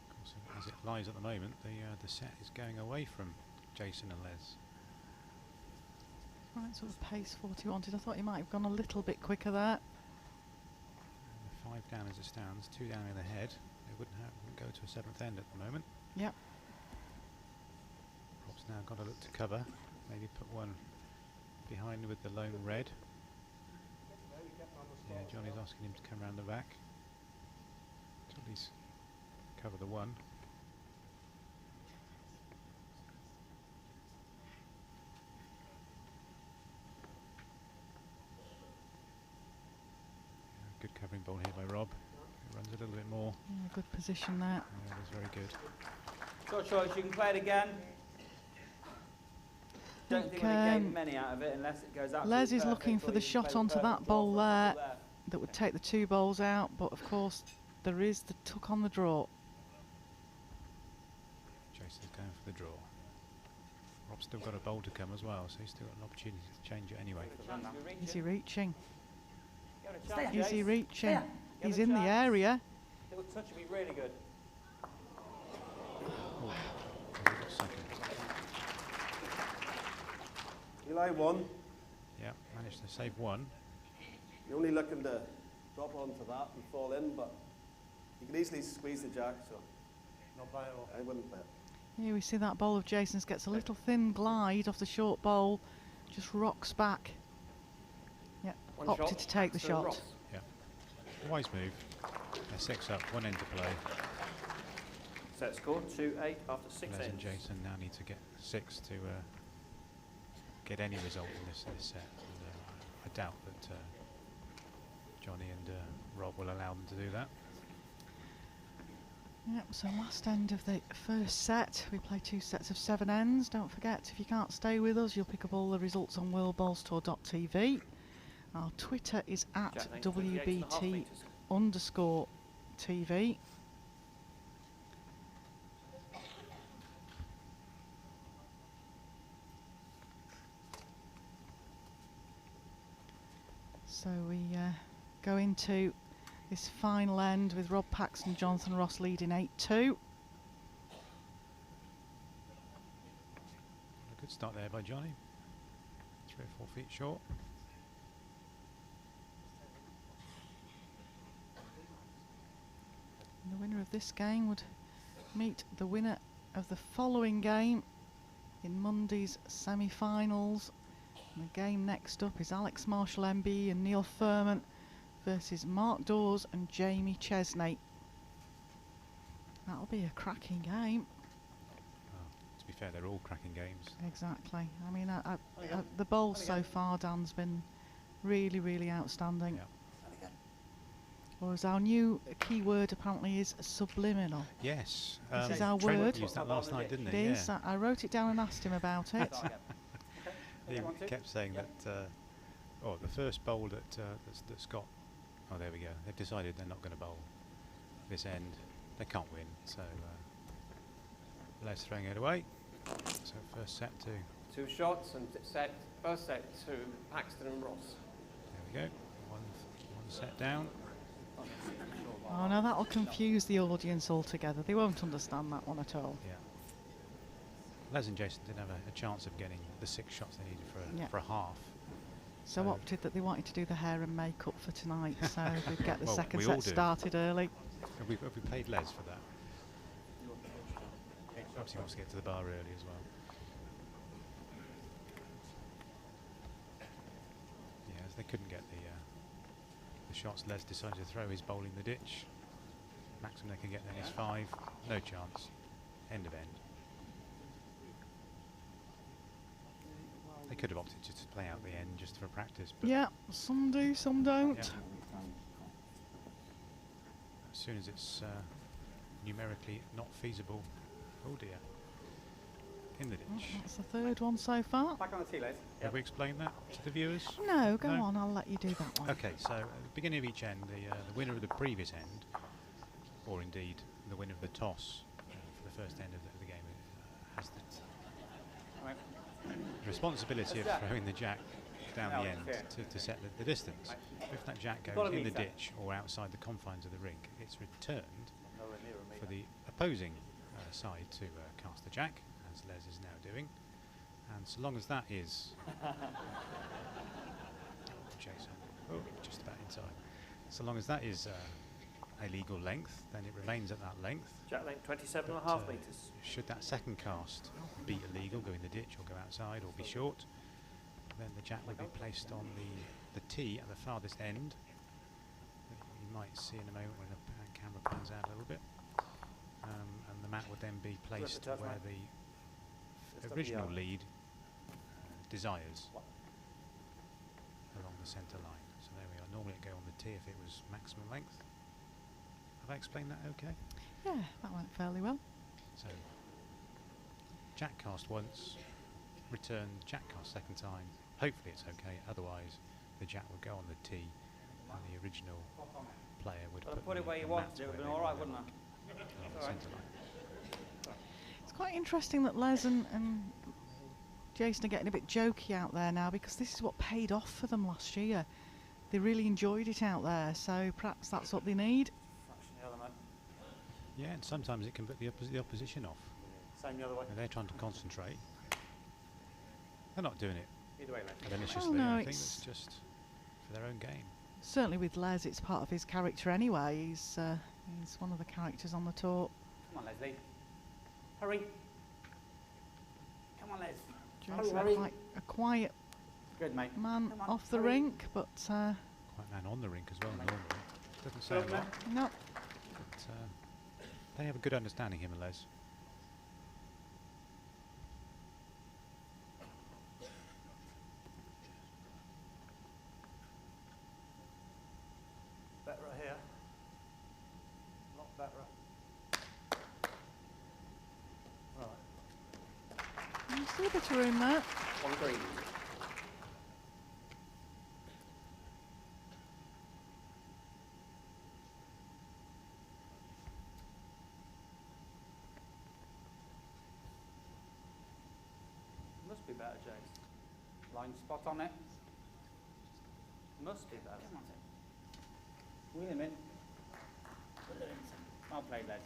course, as it lies at the moment, the set is going away from Jason and Les. Right sort of pace for what he wanted. I thought he might have gone a little bit quicker there. And the 5 down as it stands, 2 down in the head. They wouldn't go to a 7th end at the moment. Yep. Rob's now got to look to cover. Maybe put one behind with the lone red. Yeah, Johnny's asking him to come round the back to at least cover the 1. Good covering ball here by Rob. He runs a little bit more. Yeah, good position there. Yeah, that's very good. Short choice, you can play it again. Don't think we're going to gain many out of it unless it goes out. Les is looking for the shot onto that ball there that would take the 2 balls out, but of course there is the tuck on the draw. Jason's going for the draw. Rob's still got a bowl to come as well, so he's still got an opportunity to change it anyway. Is he reaching? Stay Is he reaching? Give He's it a in the chance. area. Little touch would be really good. Oh, he got second. Eli 1. Yeah, managed to save 1. You're only looking to drop onto that and fall in, but you can easily squeeze the jack, so Not bad at all. I wouldn't play it. Here we see that bowl of Jason's gets a little thin glide off the short bowl, just rocks back. Yeah, One opted shot, to take the Paxton, shot. Ross. Yeah. Wise move. They're 6 up, 1 end to play. Set score 2-8 after 6 Les and ends. Jason now need to get 6 to get any result in this set. And, I doubt that Johnny and Rob will allow them to do that. Yep, so last end of the first set. We play 2 sets of 7 ends. Don't forget, if you can't stay with us, you'll pick up all the results on worldbowlstour.tv. Our Twitter is at Jack, thanks, 28.5 metres. WBT_TV. So we go into this final end with Rob Paxton and Jonathan Ross leading 8-2. A good start there by Johnny. 3 or 4 feet short. And the winner of this game would meet the winner of the following game in Monday's semi-finals. And the game next up is Alex Marshall MB and Neil Furman versus Mark Dawes and Jamie Chesney. That'll be a cracking game. Well, to be fair, they're all cracking games. Exactly. I mean, the bowls so far, Dan's been really, really outstanding. Yeah. Or as our new key word apparently is subliminal. Yes. This is our Trent word. used that last night, didn't It he? is. I wrote it down and asked him about it. He kept saying that. Oh, the first bowl that's got. Oh, there we go. They've decided they're not going to bowl this end. They can't win, so Les throwing it away. So first set to. 2 shots and first set to Paxton and Ross. There we go. One set down. Oh no, that'll confuse the audience altogether. They won't understand that one at all. Yeah. Les and Jason didn't have a chance of getting the 6 shots they needed Yeah. for a half. So opted that they wanted to do the hair and makeup for tonight, so they'd get the Well, second we all set do. started early. Have we paid Les for that? Perhaps he wants to get to the bar early as well. Yeah, as they couldn't get the shots, Les decided to throw his bowl in the ditch. Maximum they can get then is 5. No chance. End of end. They could have opted just to play out the end just for practice. But Yeah, some do, some don't. Yeah. As soon as it's numerically not feasible, oh dear, in the Oh, ditch. that's the third one so far. Back on the tee, Les. Have we explained that to the viewers? No, go No? on, I'll let you do that one. Okay, so at the beginning of each end, the winner of the previous end, or indeed the winner of the toss for the first end of the game, has the responsibility of throwing the jack down the end to set the distance. If that jack goes in the ditch or outside the confines of the rink, it's returned for the opposing side to cast the jack, as Les is now doing. And so long as that is... Jason, oh, just about inside. So long as that is a legal length, then it remains at that length. Jack length 27.5 But, metres. should that second cast be illegal, go in the ditch or go outside or be short, then the jack would be placed on the tee at the farthest end. You might see in a moment when the camera pans out a little bit. And the mat would then be placed where the original lead desires, along the centre line. So there we are. Normally it'd go on the tee if it was maximum length. Have I explained that okay? Yeah, that went fairly well. So, jack cast once, return jack cast second time. Hopefully it's okay, otherwise the jack would go on the tee and the original player would Put it where you wanted, it would have been alright, wouldn't it? along the centre line. It's quite interesting that Les and Jason are getting a bit jokey out there now, because this is what paid off for them last year. They really enjoyed it out there, so perhaps that's what they need. Fraction the other, mate. Yeah, and sometimes it can put the opposition off. Same the other way. And they're trying to concentrate. They're not doing it Either way, Les. maliciously. no, I think it's- it's just for their own game. Certainly with Les, it's part of his character anyway. He's one of the characters on the tour. Come on, Leslie. Hurry. Come on, Les. Jason, hurry. quite a quiet Good, mate. man Come on, off the hurry. rink, but Quite a man on the rink as well normally. Doesn't say a Good, lot, mate. no. but they have a good understanding, him and Les. Better here. Lot better. Right. There's still a bit of room there. On green. Must be better, Jace. Line spot on it. Must be better. Come on, wheel him in. Well played, Les.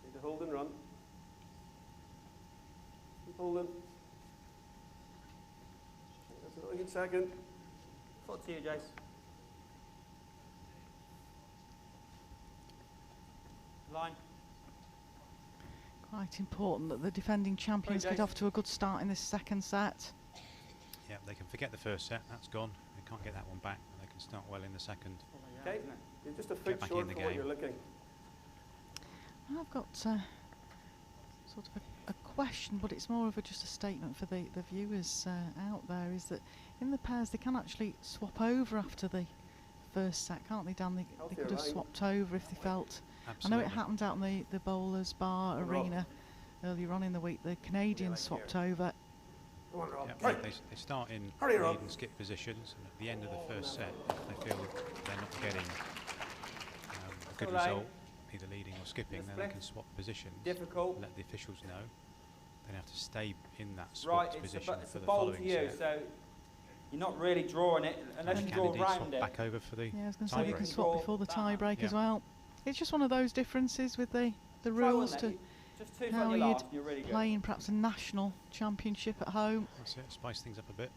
Need to hold and run. Keep holding. That's a really good second. Foot to you, Jace. Line. Quite important that the defending champions get Jason. off to a good start in this second set. Yeah, they can forget the first set, that's gone. They can't get that one back, but they can start well in the second. Okay, Isn't it? you're just a Get foot back short in the for what game. you're looking. I've got sort of a question, but it's more of just a statement for the viewers out there, is that in the pairs they can actually swap over after the first set, can't they, Dan? They could have swapped over if they felt. Absolutely. I know it happened out in the bowlers bar arena earlier on in the week. The Canadians swapped over. Yep, they start in lead and skip positions, and at the end of the first set, if they feel they're not getting a good result, either leading or skipping, then they can swap positions. Difficult. Let the officials know. They have to stay in that swapped position it's for a the bowl following to you, set. so you're not really drawing it unless you And draw can indeed round swap it. back over for the Yeah, I was going to say you can tiebreak. swap before the tie break as well. It's just one of those differences with the rules to Just two how funny you'd laugh, you're really good. play in perhaps a national championship at home. That's it, spice things up a bit.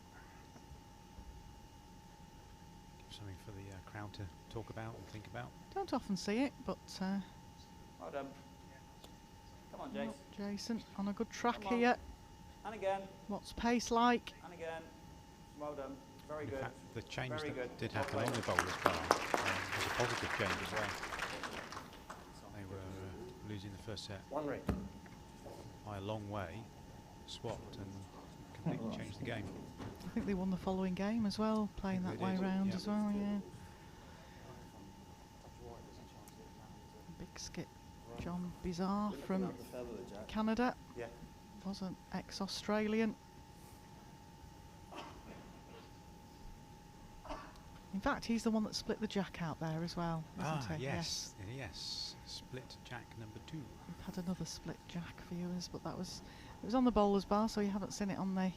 Give something for the crowd to talk about and think about. Don't often see it, but Well done. Come on, Jace. Jason on a good track Come on. here. And again. What's pace like? And again. Well done. Very In good. fact, the change Very that good. did Well happen on played. the bowler's bar was a positive change as well. They were losing the first set One rate. by a long way, swapped and completely changed the game. I think they won the following game as well, playing think that they way did, round yeah. as well, yeah. Big skip, John Bizarre from Canada. Yeah. Was an ex-Australian. In fact, he's the one that split the jack out there as well, isn't he? Yes, yes. Split jack number 2. We've had another split jack, viewers, but it was on the bowler's bar, so you haven't seen it on the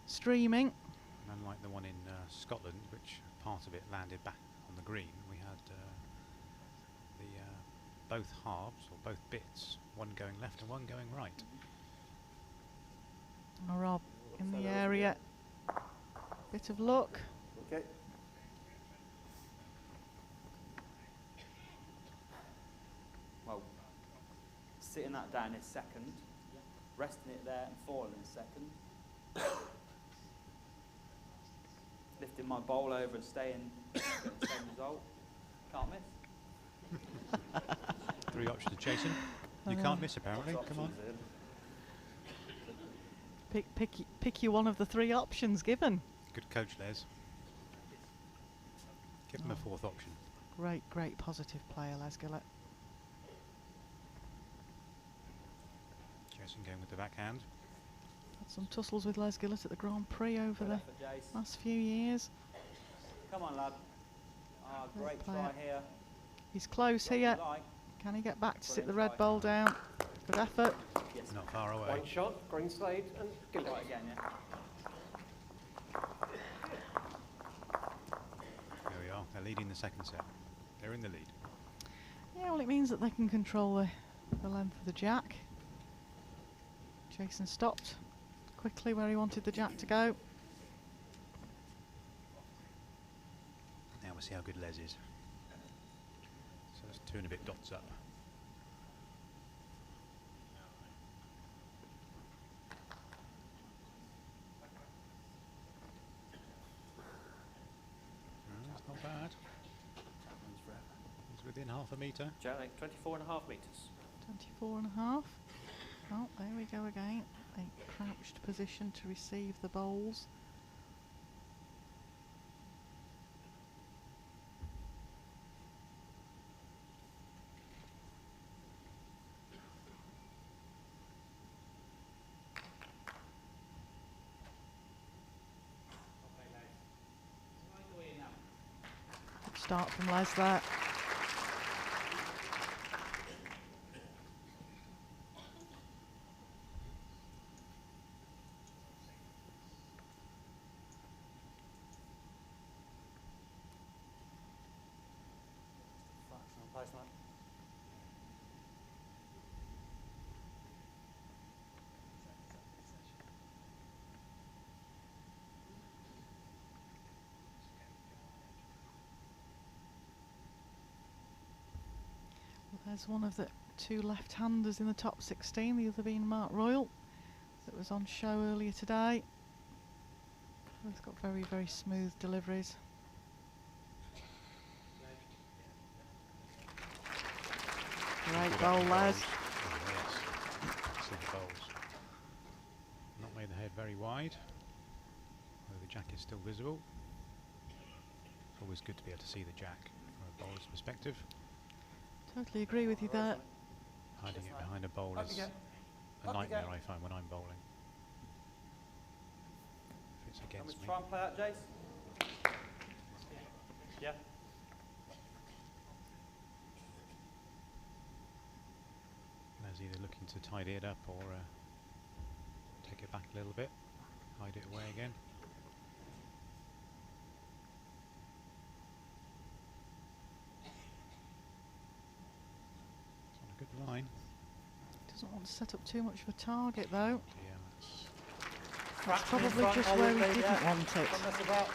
streaming. And unlike the one in Scotland, which part of it landed back on the green, we had both halves, or both bits, one going left and one going right. Oh, Rob in the area. Bit of luck. Okay. Well, sitting that down is second. Resting it there and falling is second. Lifting my bowl over and staying, getting the same result. Can't miss. 3 options chasing. You can't miss apparently. Come on. Pick you one of the 3 options given. Good coach, Les. Give them a 4th option. Great positive player, Les Gillett. Jason going with the backhand. Had some tussles with Les Gillett at the Grand Prix over Good the effort, Jace. last few years. Come on, lad. Ah, great player. try here. He's close Got here. what you like. Can he get back to sit the Brilliant red try. ball down? Good effort. Yes. Not far away. One shot, Greenslade and Gillett. Right again, yeah. There we are. They're leading the second set. They're in the lead. Yeah, well, it means that they can control the length of the jack. Jason stopped quickly where he wanted the jack to go. Now we'll see how good Les is. So that's 2 and a bit dots up. That's not bad. He's within half a metre. Gillett, 24.5 metres. 24.5. Oh, there we go again. A crouched position to receive the bowls. Good start from Les there. Fractional placement. Well, there's one of the 2 left-handers in the top 16, the other being Mark Royal, that was on show earlier today. Both got very smooth deliveries. Great bowl, Les. Yes. nicely, the bowls. Not made the head very wide, although the jack is still visible. It's always good to be able to see the jack from a bowler's perspective. Totally agree with you there. Hiding it behind a bowl Up is you go. a Up you nightmare, go. I find, when I'm bowling. If it's Can we against me. try and play that, Jace? Yeah. There's either looking to tidy it up or take it back a little bit, hide it away again. It's on a good line. Doesn't want to set up too much of a target though. Yeah, that's That's Fraction in probably front, just all where in he lead, didn't yeah. want it. Don't mess about.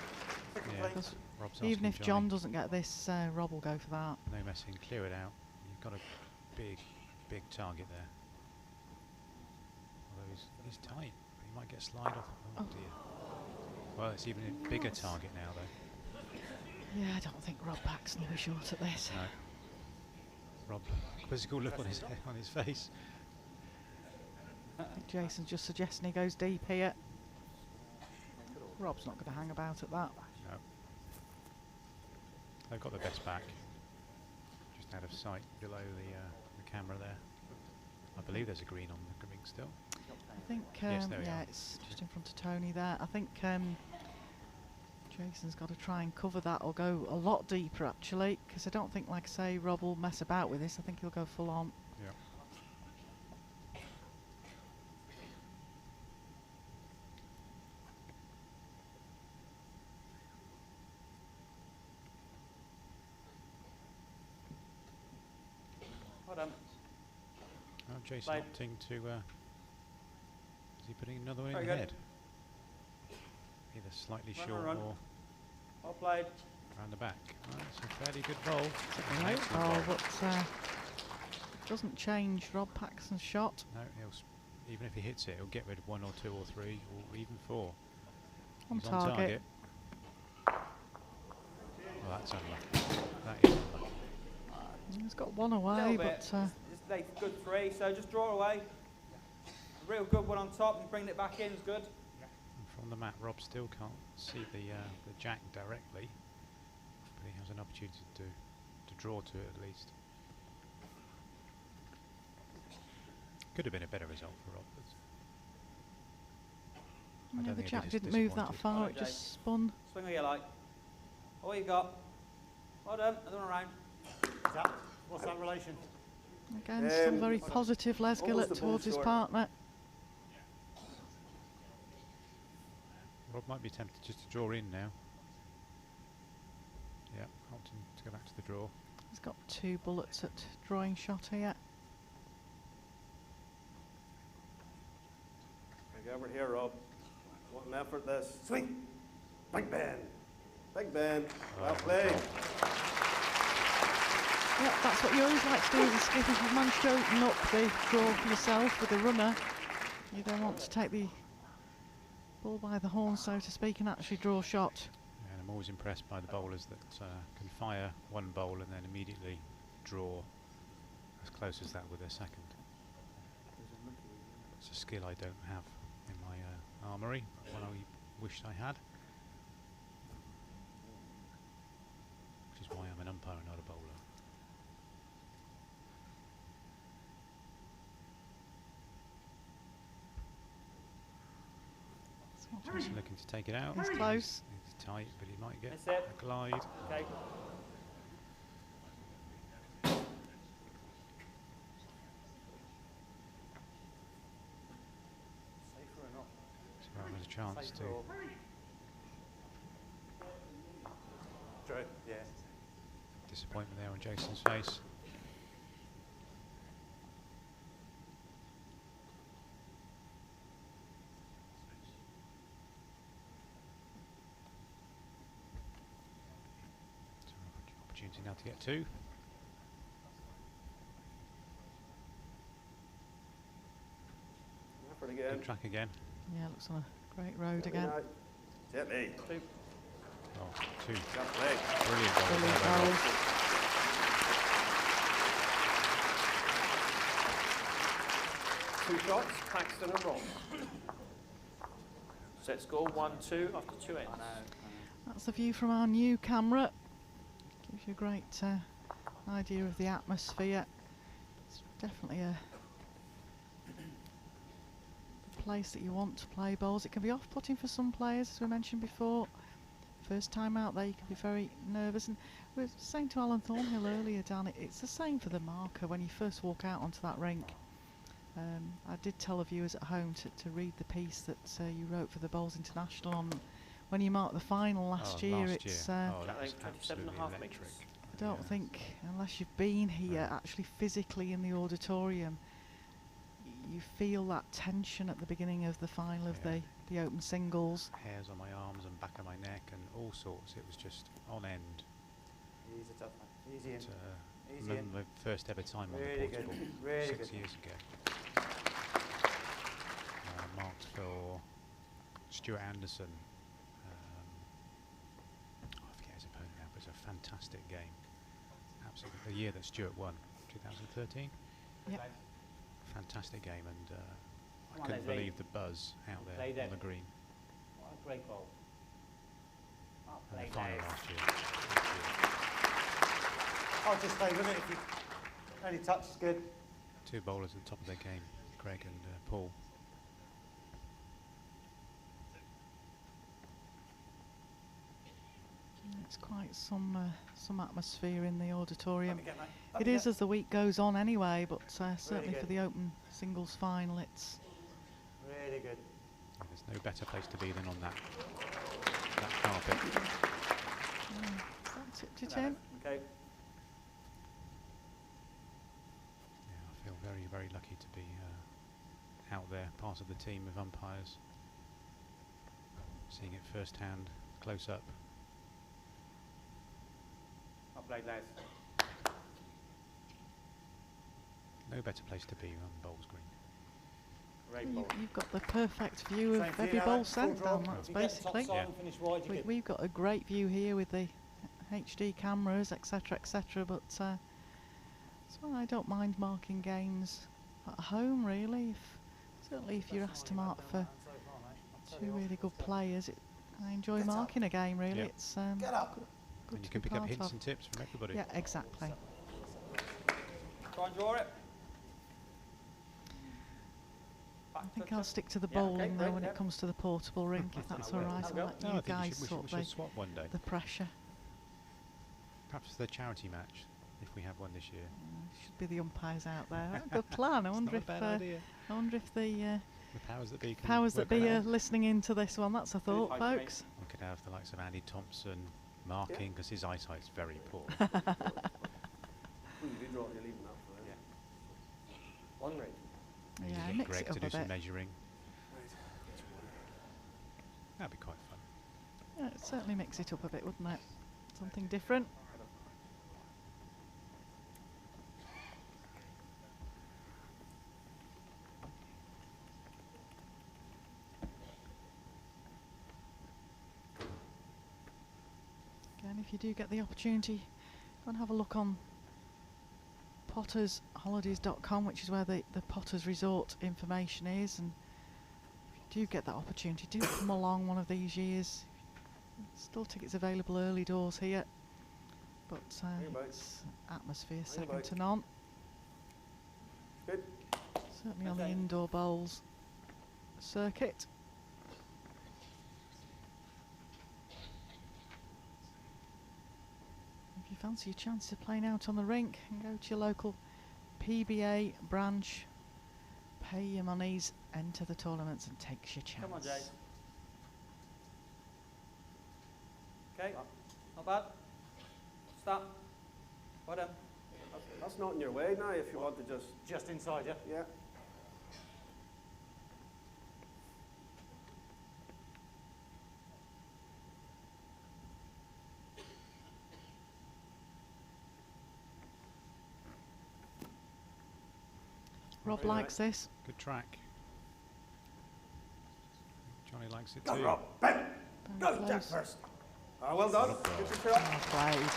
Pick and Yeah. play. Because Rob's even asking if John doesn't get this, Rob will go for that. no messing, clear it out. You've got a big target there. Although he's tight, he might get slide off. Oh dear. Well, it's even a bigger target now though. Yeah, I don't think Rob Paxton will be short at this. No. Rob, quizzical look on his face. I think Jason's just suggesting he goes deep here. Rob's not going to hang about at that. No. They've got the best back. Just out of sight below the camera there. I believe there's a green on the ring still. I think, Yes, there we yeah, are. it's just in front of Tony there. I think Jason's got to try and cover that or go a lot deeper actually, because I don't think, like I say, Rob will mess about with this. I think he'll go full on. Yeah. Well done. Oh, Jason Played. opting to. Is he putting another one Very in the good. head? Either slightly Run, short run, run. or Well played. around the back. Oh, it's a fairly good roll. Right. Excellent roll. But doesn't change Rob Paxton's shot. No, even if he hits it, he'll get rid of 1 or 2 or 3 or even 4. On He's target. Well, that's unlucky. That is unlucky. He's got one away, Little but bit. It's like good 3, so just draw away. A real good one on top and bringing it back in is good. And from the mat, Rob still can't see the jack directly, but he has an opportunity to draw to it at least. Could have been a better result for Rob. But I yeah, don't the think jack he'd be didn't move that disappointed. far. Alright, It just spun. Swing what you like. All you got. Well done. Another one round. What's that relation? Again, still very positive, Les almost Gillett the ball towards his short. partner. Rob might be tempted just to draw in now. Yeah, opting to go back to the draw. He's got 2 bullets at drawing shot here. Big effort here, Rob. What an effort this. Swing. Big bend. Big bend. Well played. Yep, that's what you always like to do as a skipper. If you've managed to open up the draw for yourself with the runner, you then want to take the ball by the horn, so to speak, and actually draw shot. And I'm always impressed by the bowlers that can fire one bowl and then immediately draw as close as that with their second. It's a skill I don't have in my armoury, but one I wished I had. Which is why I'm an umpire and not a bowler. Jason looking to take it out. He's close. It's tight, but he might get Miss it. a glide. Okay. Safer or not? So Rob has a chance to. Safer or... True, yeah. Disappointment there on Jason's face. So opportunity now to get 2. Effort again. Good track again. Yeah, looks on a great road again. Gently. 2. Oh, 2. Well played. Brilliant goal Brilliant there by Rob. goal. 2 shots, Paxton and Ross. Set score 1-2 after 2 ends. I know. That's the view from our new camera. Gives you a great idea of the atmosphere. It's definitely a place that you want to play bowls. It can be off-putting for some players, as we mentioned before. First time out there, you can be very nervous. And we were saying to Alan Thornhill earlier, Dan, it's the same for the marker when you first walk out onto that rink. I did tell the viewers at home to read the piece that you wrote for the Bowls International on when you marked the final last year. It's that was 27.5 absolutely electric. metres. I don't think, unless you've been here actually physically in the auditorium, you feel that tension at the beginning of the final of the open singles. Hairs on my arms and back of my neck and all sorts. It was just on end. He's a tough man. Easy in. It's, Easy in. my first ever time Really on the good. portable, Really 6 good. years ago. Marked for Stuart Anderson. I forget his opponent now, but it's a fantastic game. Absolutely, the year that Stuart won, 2013. Yep. Fantastic game, and Come I on, couldn't Leslie. believe the buzz out there Play on dead. the green. What a great ball. Oh, And play the final nice. last year. I'll just stay with it if you. Any touch is good. 2 bowlers at the top of their game, Greg and Paul. It's quite some atmosphere in the auditorium. Let me get, mate. Let It me is get. as the week goes on anyway, but certainly for good. the open singles final, it's Really good. And there's no better place to be than on that carpet. tip to Tim. Okay. Yeah, I feel very, very lucky to be out there, part of the team of umpires, seeing it firsthand, close up. Well played, lads. No better place to be on Bowls Green. Great ball. You've got the perfect view Same of for you every now, bowl then. sent Full draw. down. That's If you get the top basically. side Yeah. and finish wide, you We've got a great view here with the HD cameras, etc., etc. But so I don't mind marking games at home, really. Certainly, if you're asked to mark for two really good players, I enjoy Get up. marking a game. Really, Yeah. it's Get up. good And you to can be pick up part hints of. and tips from everybody. Yeah, exactly. Try and draw it. I think I'll stick to the Yeah, okay, bowling though great, when yeah. it comes to the portable rink, if that's all right. Have a I'll go. let No, you I think guys we sort should swap one day. the pressure. Perhaps the charity match, if we have one this year. Should be the umpires out there. Good plan. I It's wonder not a if bad idea. I wonder if the The powers that be can powers that work be that are out. listening into this one. That's a thought, Thanks, mate. folks. We could have the likes of Andy Thompson marking, because his eyesight's very poor. You do draw, you're leaving that for them. One ring. You Yeah, get mix Greg it to up do a some bit. measuring. That'd be quite fun. Yeah, it'd certainly mix it up a bit, wouldn't it? Something different. Again, if you do get the opportunity, go and have a look on pottersholidays.com, which is where the Potters Resort information is. And if you do get that opportunity, do come along one of these years. Still tickets available early doors here, but about. it's atmosphere Hang second about. to none. Good. Certainly on the Okay. indoor bowls circuit. If you fancy your chance of playing out on the rink, and go to your local PBA branch, pay your monies, enter the tournaments, and take your chance. Come on, Jay. Okay, not bad. Stop. Well done. That's not in your way now if you want to just, Just inside, yeah? yeah. Rob Very likes this. Good track. Johnny likes it Go, too. Rob. Bang. Very Go, Jack close. first. Well done. Well done. Good to show up. Well played.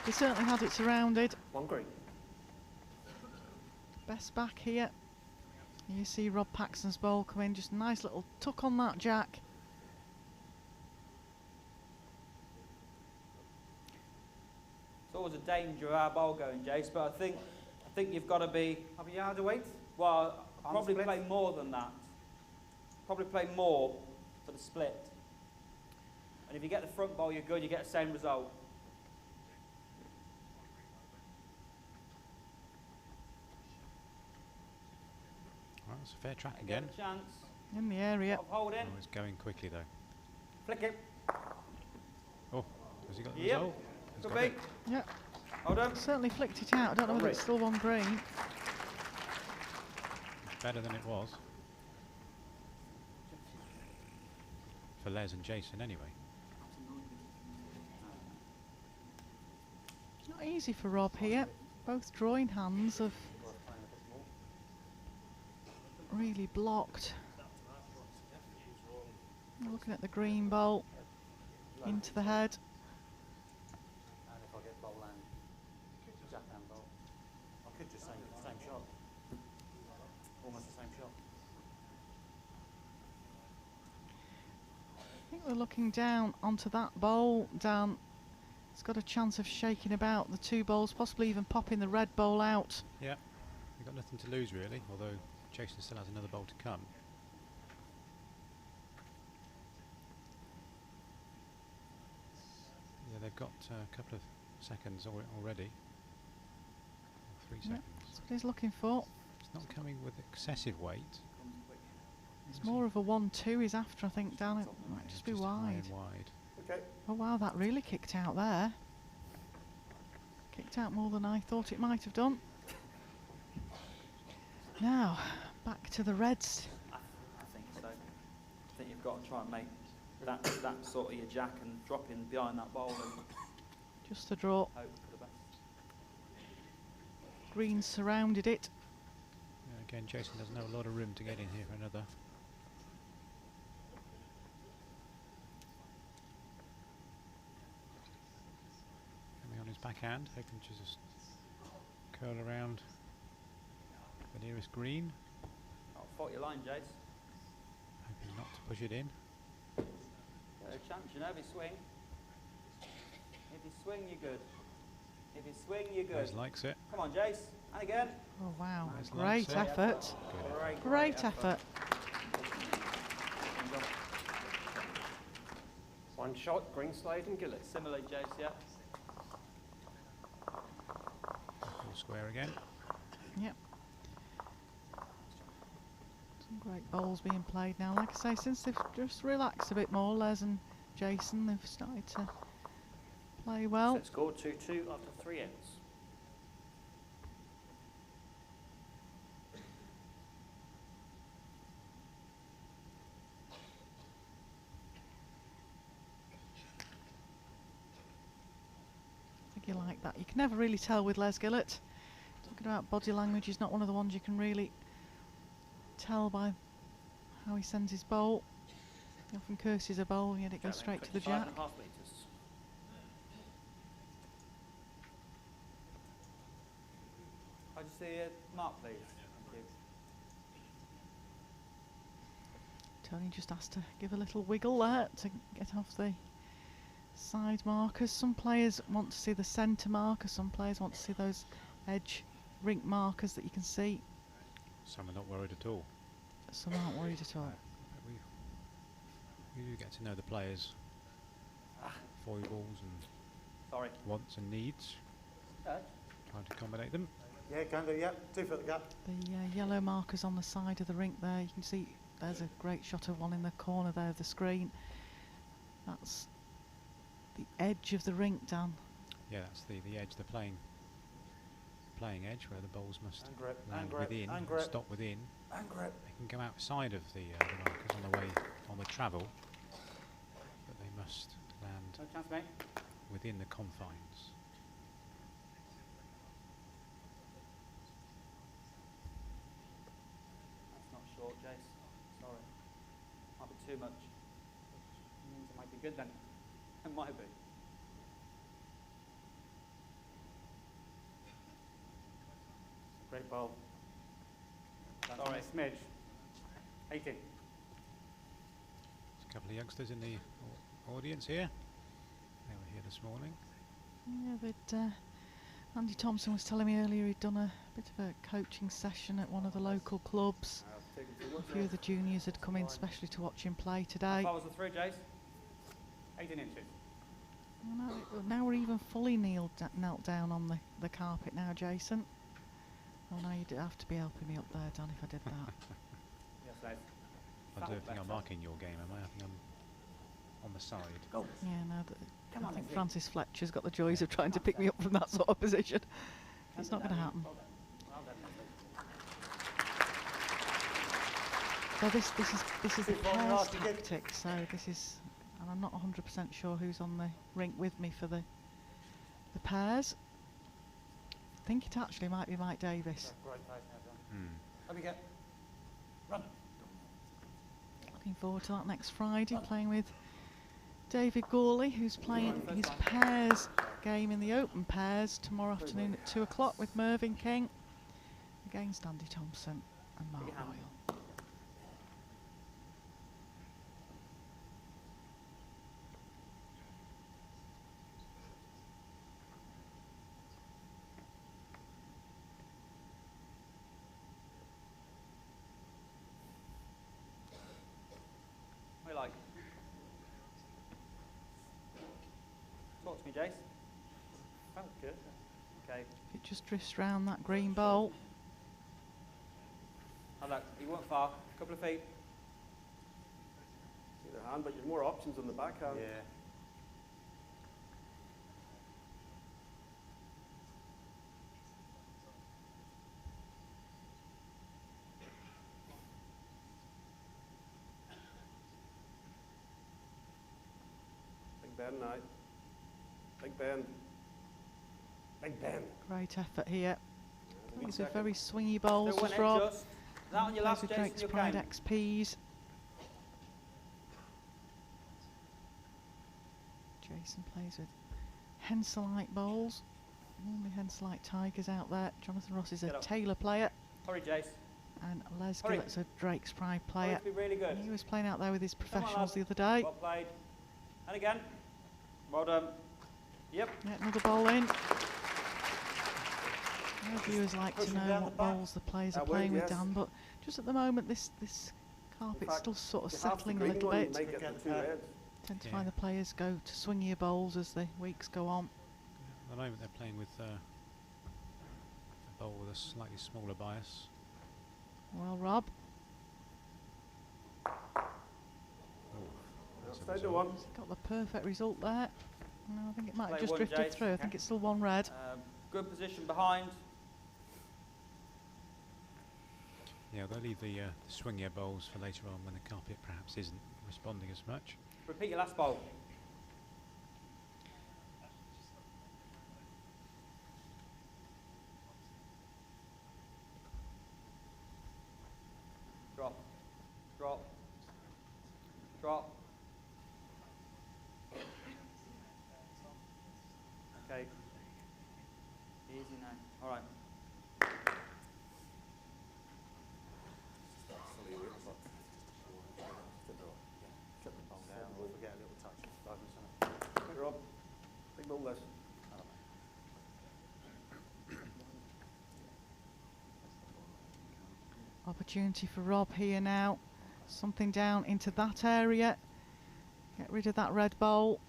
He certainly had it surrounded. One green. Best back here. You see Rob Paxton's bowl come in, just a nice little tuck on that jack. It's always a danger of our bowl going, Jace, but I think you've got to be, Have a yard of weight? well, On probably split? play more than that. Probably play more for the split. And if you get the front bowl, you're good, you get the same result. Well, it's a fair track Get again. a chance In the area. of holding. Oh, it's going quickly though. Flick it. Oh, has he got the Yep. result? He's Could got be. it. Yeah, Hold on. certainly flicked it out. I don't know whether it's still on green. It's better than it was. For Les and Jason anyway. Not easy for Rob here. Both drawing hands have really blocked. Looking at the green bowl into the head. And if I get bowl and jack and bowl, I could just say the same shot. Almost the same shot. I think we're looking down onto that bowl. Dan, it's got a chance of shaking about the two bowls, possibly even popping the red bowl out. Yeah, we've got nothing to lose really, although Jason still has another bowl to come. Yeah, they've got a couple of seconds already. 3 Yeah, seconds. that's what he's looking for. It's not coming with excessive weight. It's more of a 1-2 he's after, I think, Dan. It might Yeah, just be high wide. and wide. Okay. Oh wow, that really kicked out there. Kicked out more than I thought it might have done. Now, back to the reds. I think so. I think you've got to try and make that sort of your jack and drop in behind that bowl and Just the draw. hope for the best. Green surrounded it. Yeah, again, Jason doesn't have a lot of room to get in here for another. Coming on his backhand, hoping to just curl around the nearest green, I'll fault your line, Jace. hoping not to push it in. Got a chance, you know, if you swing. If you swing, you're good. If you swing, you're good. Les likes it. Come on, Jace. And again. Oh wow, Nice great line, sir. effort. Good. Great effort. One shot, Greenslade and Gillett. Similarly, Jace, yeah. Full square again. Yep. Some great bowls being played now. Like I say, since they've just relaxed a bit more, Les and Jason, they've started to play well. Set score 2-2 after 3 ends. I think you like that. You can never really tell with Les Gillett. Talking about body language, he's not one of the ones you can really tell by how he sends his bowl. He often curses a bowl and yet it goes straight to the jack. 5.5 metres. How'd you see Mark, please? Thank you. Tony just asked to give a little wiggle there to get off the side markers. Some players want to see the centre marker, some players want to see those edge rink markers that you can see. Some are not worried at all. Some aren't worried at all. But we do get to know the players' foibles and Sorry. wants and needs. Dad? Trying to accommodate them. Yeah, can do, yeah. 2 foot the gap. The yellow markers on the side of the rink there, you can see there's a great shot of one in the corner there of the screen. That's the edge of the rink, Dan. Yeah, that's the edge, the playing edge, where the bowls must And grip, land and grip, within, and and grip. stop within. And grip. They can go outside of the markers on the way on the travel, but they must land No chance, mate. within the confines. That's not short, Jace. Sorry. Might be too much. Means it might be good then. It might be. Great bowl. That's Sorry. a smidge. 18. There's a couple of youngsters in the audience here. They were here this morning. Yeah, but Andy Thompson was telling me earlier he'd done a bit of a coaching session at one of the local clubs. I've taken too A much few now. of the juniors had come in specially to watch him play How today. far was the through, Jace? 18 inches. Now we're even fully knelt down on the carpet now, Jason. Oh no, you'd have to be helping me up there, Dan, if I did that. Yes, Dave. I That don't was think I'm better. marking your game, am I? I think I'm on the side. Yeah, no, Come I on, think Izzy. Francis Fletcher's got the joys of trying to pick me up from that sort of position. It's not going to happen. Well done, Izzy. So this is the Before we pairs ask you again. tactic. So this is, and I'm not 100% sure who's on the rink with me for the pairs. I think it actually might be Mike Davis. Great pace now, John. Hmm. Up you get. Run. Looking forward to that next Friday, playing with David Gawley, who's playing his pairs game in the open pairs tomorrow afternoon at 2 o'clock with Mervyn King against Andy Thompson and Mark Royal. What do you like? Talk to me, Jace. Felt good. Okay. If it just drifts round that green bowl, Have that. You weren't far. A couple of feet. Either hand, but you've more options on the backhand. Yeah. Big bend now. Big bend. Big bend. great effort here. Wee These are second. very swingy bowls, Do one as Rob. just. That on your Plays last, with Jason, Drake's your Pride game. XPs. Jason plays with Henselite bowls. Normally Henselite Tigers out there. Jonathan Ross is a Get up. Taylor player. Hurry, Jace. And Les Hurry. Gillett's a Drake's Pride Hurry player. to be really good. He was playing out there with his Come on, professionals the lad. other day. Well played. And again. Well done. Yep. Yeah, another bowl in. Our viewers like to Pushing know down what the back. bowls the players are That way, playing with, yes. Dan, but just at the moment this carpet's fact, still sort of If you have the settling a green little one, bit. you might get the two Okay. reds. Tend to Yeah. find the players go to swingier bowls as the weeks go on. At the moment they're playing with a bowl with a slightly smaller bias. Well, Rob, That's a Stay to result. one. he's got the perfect result there. No, I think it might have Play just one, drifted Jace. through. I think it's still one red. Good position behind. Yeah, they'll leave the swingier bowls for later on when the carpet perhaps isn't responding as much. Repeat your last bowl. Drop. Drop. Drop. Okay. Easy now. All right. Shut the bowl down. We'll forget a little touch. Dive in something. Hey, Rob. Big bowl less. Opportunity for Rob here now. Something down into that area. Get rid of that red bowl.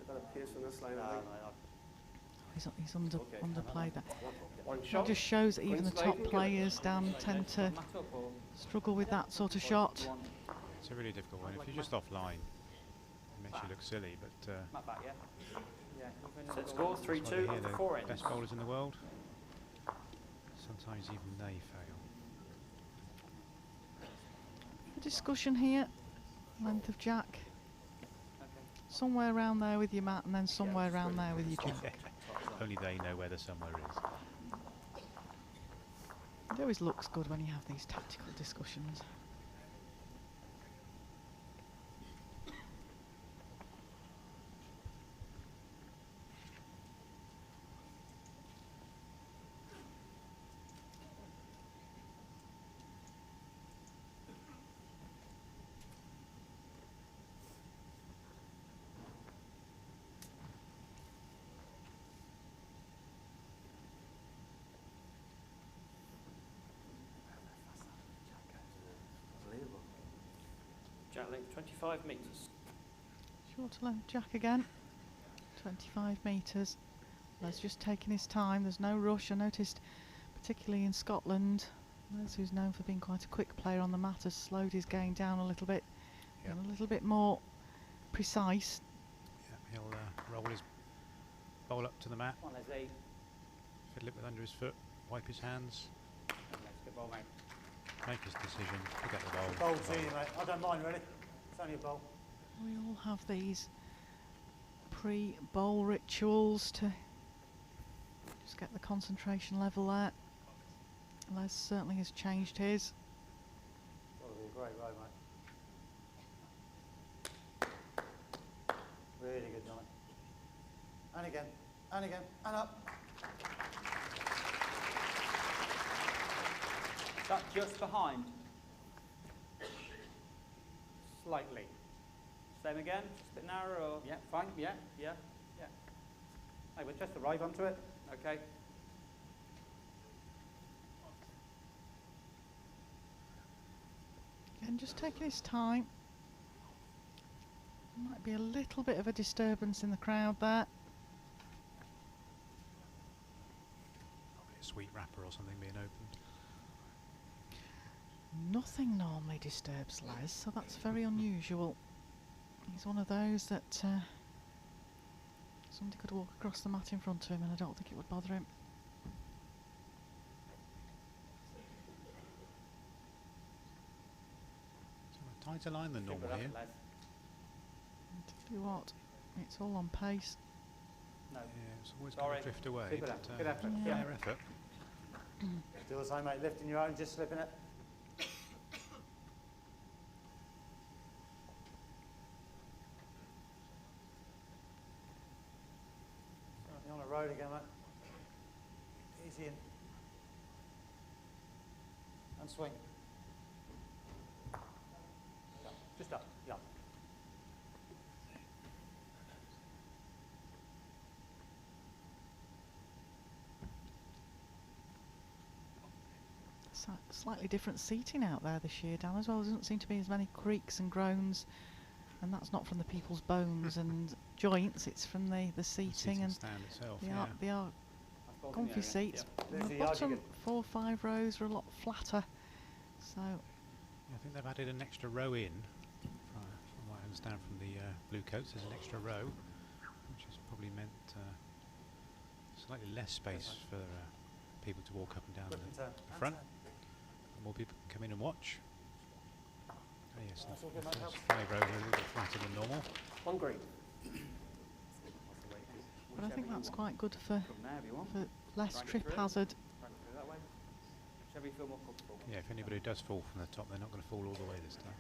A bit of pace on this line, No, I think. mate, He's Okay. underplayed that. One That shot. just shows that even the Greenslade, top you get it. players, Dan, tend to Mat up or struggle with that sort of shot. one. It's a really difficult one. If you're just offline, it makes you look silly, but Mat back, yeah? Yeah. So it's score that's why 3-2 they're here, of the the four ends. best bowlers in the world. Sometimes even they fail. A discussion here. Length of jack. Okay. Somewhere around there with your mat and then somewhere around there with your jack. Only they know where the somewhere is. It always looks good when you have these tactical discussions. Jack length 25 metres. Shorter length jack again. 25 metres. Les just taking his time. There's no rush. I noticed, particularly in Scotland, Les, who's known for being quite a quick player on the mat, has slowed his game down a little bit. Yep. And a little bit more precise. Yeah, he'll roll his bowl up to the mat, Come on, Leslie. fiddle it with under his foot, wipe his hands, Let's get ball, mate. make his decision, pick up the bowl. Bowl the to you, mate. I don't mind, really. It's only a bowl. We all have these pre-bowl rituals to just get the concentration level there. Les certainly has changed his. That'll be a great row, mate. Really good, Johnny. And again, and up. Is that just behind? Slightly. Same again? Just a bit narrower or? Yeah, fine, yeah. Yeah? Hey, we'll just arrive onto it. Okay. And just taking his time. Might be a little bit of a disturbance in the crowd there. Probably a sweet wrapper or something being opened. Nothing normally disturbs Les, so that's very unusual. He's one of those that somebody could walk across the mat in front of him and I don't think it would bother him. So a tighter line than normal here. And tell you what, it's all on pace. No. Yeah, it's always going Sorry. to drift away. Keep it but, up. Good effort. Yeah. fair effort. Do the same, mate. Lifting your own, just slipping it. You're on the road again, mate. Easy in. And swing. Yeah. Just up. Yeah. Slightly different seating out there this year, Dan, as well. There doesn't seem to be as many creaks and groans, and that's not from the people's bones and joints, it's from the seating and stand itself. they Yeah. are comfy seats. There's And the the yard bottom you 4 or 5 rows are a lot flatter, so Yeah, I think they've added an extra row in. From what I understand from the blue coats, there's an extra row, which has probably meant slightly less space for people to walk up and down Whip and turn. the front. More people can come in and watch. Oh yes, That's all the good, mate. first 5 rows are a little bit flatter than normal. On green. but I think that's quite good for From there if you want. less Drag it trip through. hazard. Drag it through that way. Whichever you feel more comfortable. Yeah, if anybody does fall from the top, they're not going to fall all the way this time.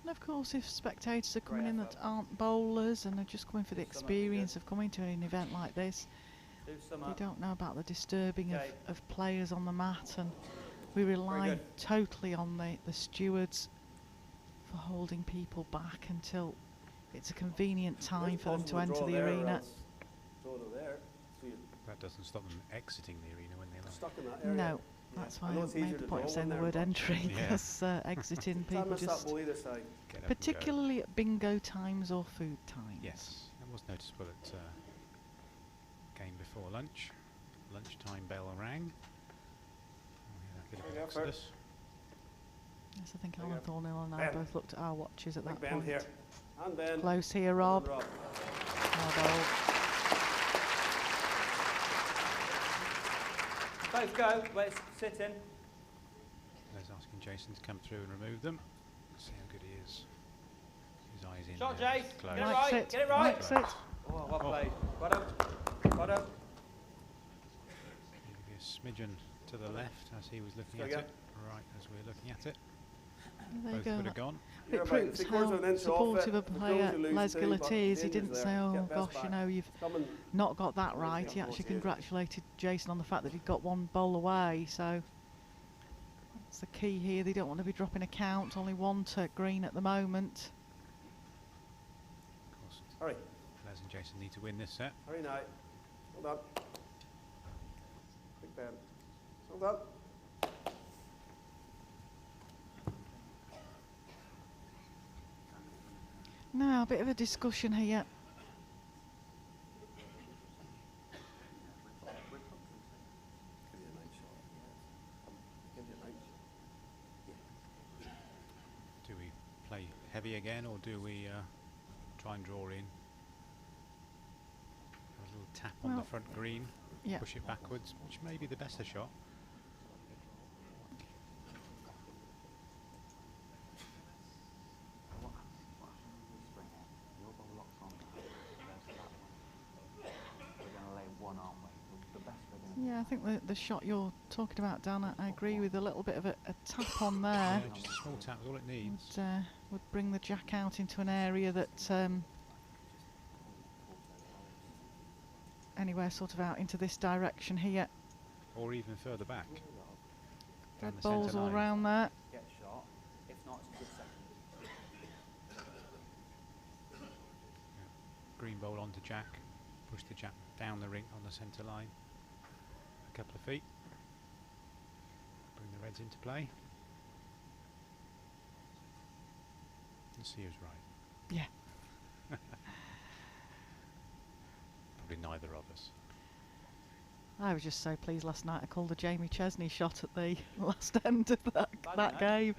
And of course, if spectators are coming Great in that effort. aren't bowlers and are just coming for the Do some of it, experience good. of coming to an event like this, Do some they up. don't know about the disturbing Okay. of players on the mat, and we rely good. totally on the stewards for holding people back until it's a convenient time There's for them to possible enter draw the there or arena. else draw to there. So you're That doesn't stop them exiting the arena when they like. stuck in that area. No, Yeah. that's I why know I it's made easier the to point of draw saying when the word they're entry, Yeah. because exiting Try people miss that just, ball either side. Get up and go. particularly at bingo times or food times. Yes, that was noticeable at game before lunch. Lunchtime bell rang. Oh, yeah, a bit of Big an effort. exodus. Yes, I think Big Alan effort. Thornhill and I Bend. both looked at our watches at Big that bend point. here. And then. Close here, and Rob. drop. Both go. Wait, sit in. There's asking Jason to come through and remove them. See how good he is. His eyes in. Shot, there, Jace. close. Get it Right right. sit, Get it right. right sit. Oh, well Oh. played. Well done. Well done. Maybe a smidgen to the left as he was looking Go at again. it, right as we're looking at it. There you Both go. would have gone. You're It about proves three-quarters how of an inch off supportive it. a The player goals you lose Les too, Gillett but is. He the didn't danger's say, there. oh Get best gosh, you back. know, you've Coming. not got that Well, right. he's He got actually more to do. congratulated Jason on the fact that he'd got one bowl away. So that's the key here. They don't want to be dropping a count. Only one to Green at the moment. Of course, Hurry. Les and Jason need to win this set. Hurry now. Well done. Big Ben. Well done. Now, a bit of a discussion here. Give you a nice shot. Give you a nice shot. Do we play heavy again, or do we try and draw in? A little tap on the Well, front green, yeah. push it backwards, which may be the better shot. Your ball locks on that. There's that one. We're going to lay one, aren't we? The best we're going to Yeah, I think the shot you're talking about, Dan, I agree with a little bit of a tap on there. Yeah, just a small tap is all it needs. Would bring the jack out into an area that anywhere sort of out into this direction here. Or even further back. Down Red the centre balls all line. round there. Get shot. If not, it's a good second. Green bowl onto jack. Push the jack down the ring on the centre line. A couple of feet. Bring the reds into play. And see who's right. Yeah. Probably neither of us. I was just so pleased last night I called a Jamie Chesney shot at the last end of that game.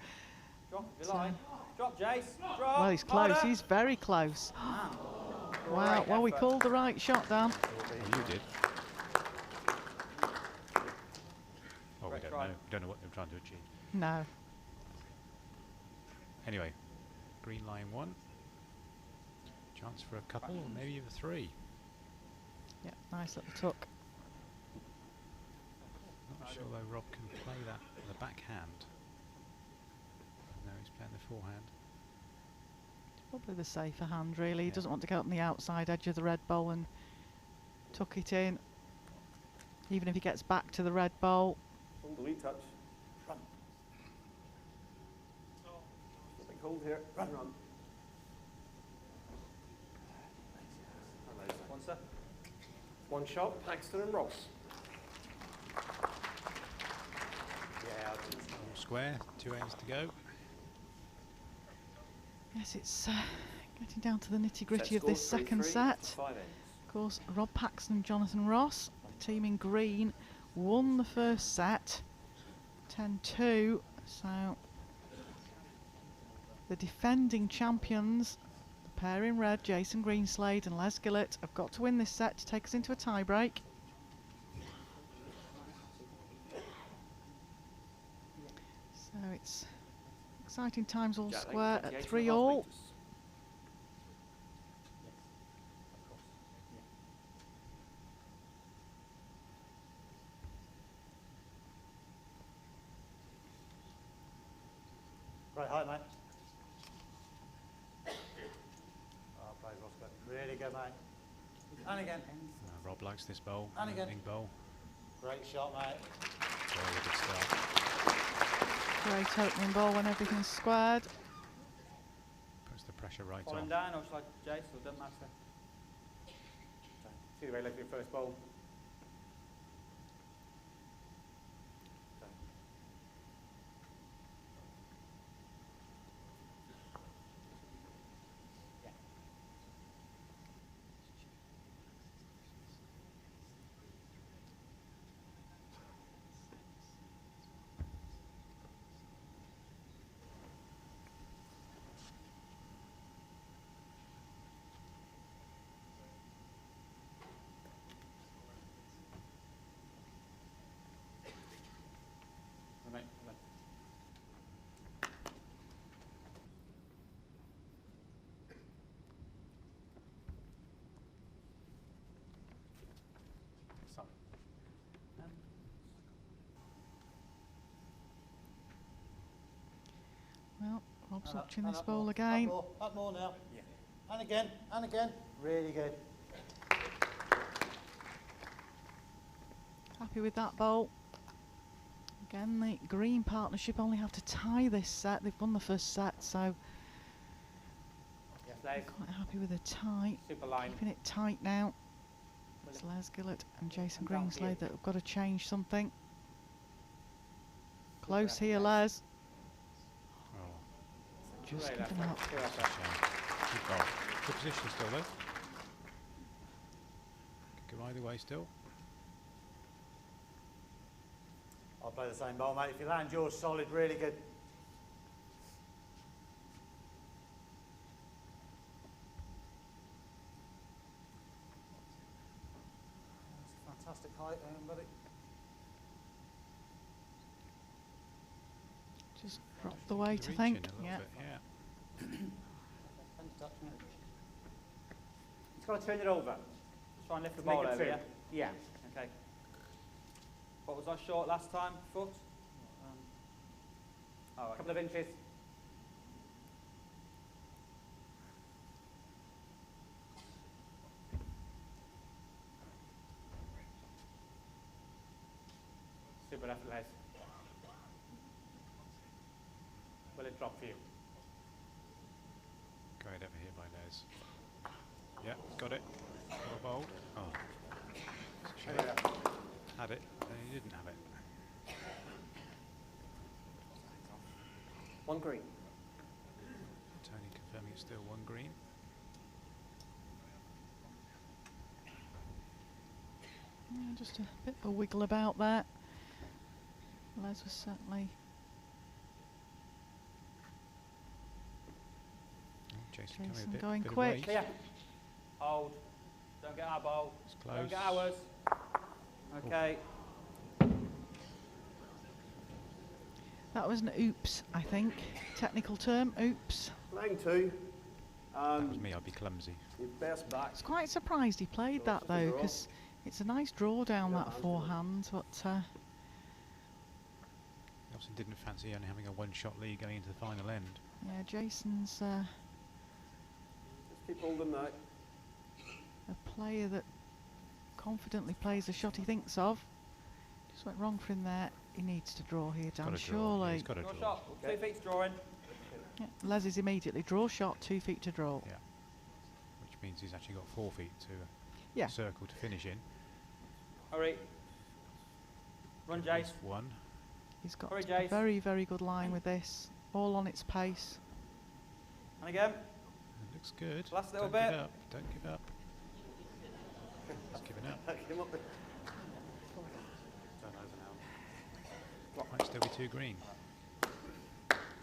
Drop if you So- like. Drop, Jace. Drop. Well, he's close. Harder. He's very close. Man. Wow. Great Well, we effort. called the right shot, Dan. Well, you did. Oh, we Great don't try. know. Don't know what they're trying to achieve. No. Anyway, green line one. Chance for a couple, or maybe even three. Yeah, nice little tuck. Not sure though Rob can play that the backhand. No, he's playing the forehand. Probably the safer hand, really. He Yeah. doesn't want to go on the outside edge of the red bowl and tuck it in. Even if he gets back to the red bowl. Hold the wee touch. Run. A big hold here. Run, run. One sir. One shot, Paxton and Ross. Yeah, All square, two ends to go. Yes, it's getting down to the nitty-gritty of Set this score, second 3-3, set. 5 ends. Of course, Rob Paxton and Jonathan Ross, the team in green, won the first set, 10-2. So the defending champions, the pair in red, Jason Greenslade and Les Gillett, have got to win this set to take us into a tie-break. So it's exciting times all Jack, square at 28 3 and a half all. metres. Great height, mate. Oh, play Roscoe. Really good, mate. And again. Rob likes this bowl. And again. Opening bowl. Great shot, mate. Very good start. Great opening ball when everything's squared. Puts the pressure right Follow him on. down, or shall I, Jace? Or doesn't matter. See the way you look at your first bowl. Rob's watching this up bowl more, again. Up more now. Yeah. And again, and again. Really good. Happy with that bowl. Again, the green partnership only have to tie this set. They've won the first set, so Yes, Les. quite happy with a tie. Super line. Keeping it tight now. It's Les Gillett and Jason Down here. Greenslade that have got to change something. Close here, Les. Oh, Just Great giving effort. up. Good that's a effort. shame. Good goal. Good position still though. Could go either way still. I'll play the same bowl, mate. If you land yours solid, really good. That's a fantastic height, buddy. Just drop the weight, I Reach think. in a little Yeah. bit, yeah. Just got to turn it over. Just try and lift the Make ball it over, two. yeah? Yeah, okay. What was I short last time? Foot? Oh, A couple of inches. super effort, Les. Will it drop for you? Go ahead over here by Les. Yeah, got it. Got a bowl. Oh. It's a shame. Had it, and he didn't have it. One green. Tony confirming it's still one green. Yeah, just a bit of a wiggle about there. Les was certainly Oh, Jason coming a Jason bit, going bit of quick. weight. Clear. Hold. Don't get our ball. It's Don't close. get ours. Okay. that was an oops, I think. Technical term, oops. Line 2. That was me, I'd be clumsy. Your best back. I was quite surprised he played that Just a though, draw. because it's a nice draw down Yeah, that hands to forehand, but He obviously didn't fancy only having a one-shot lead going into the final end. yeah, Jason's Just keep holding that. a player that confidently plays the shot he thinks of. Just went wrong for him there. He needs to draw here, Dan, Got to draw. Yeah, surely. he's got to Draw draw. shot. 2 feet's drawing. Yeah, Les is immediately draw shot, 2 feet to draw. Yeah. Which means he's actually got 4 feet to Yeah. circle to finish in. Hurry. Run, At Jace. least one. He's got Sorry, a Jace. very, very good line with this, all on its pace. And again. It looks good. Last little Don't bit. Give up. Don't give up. He's giving up. Came up with Turn over now. Might still be 2 green.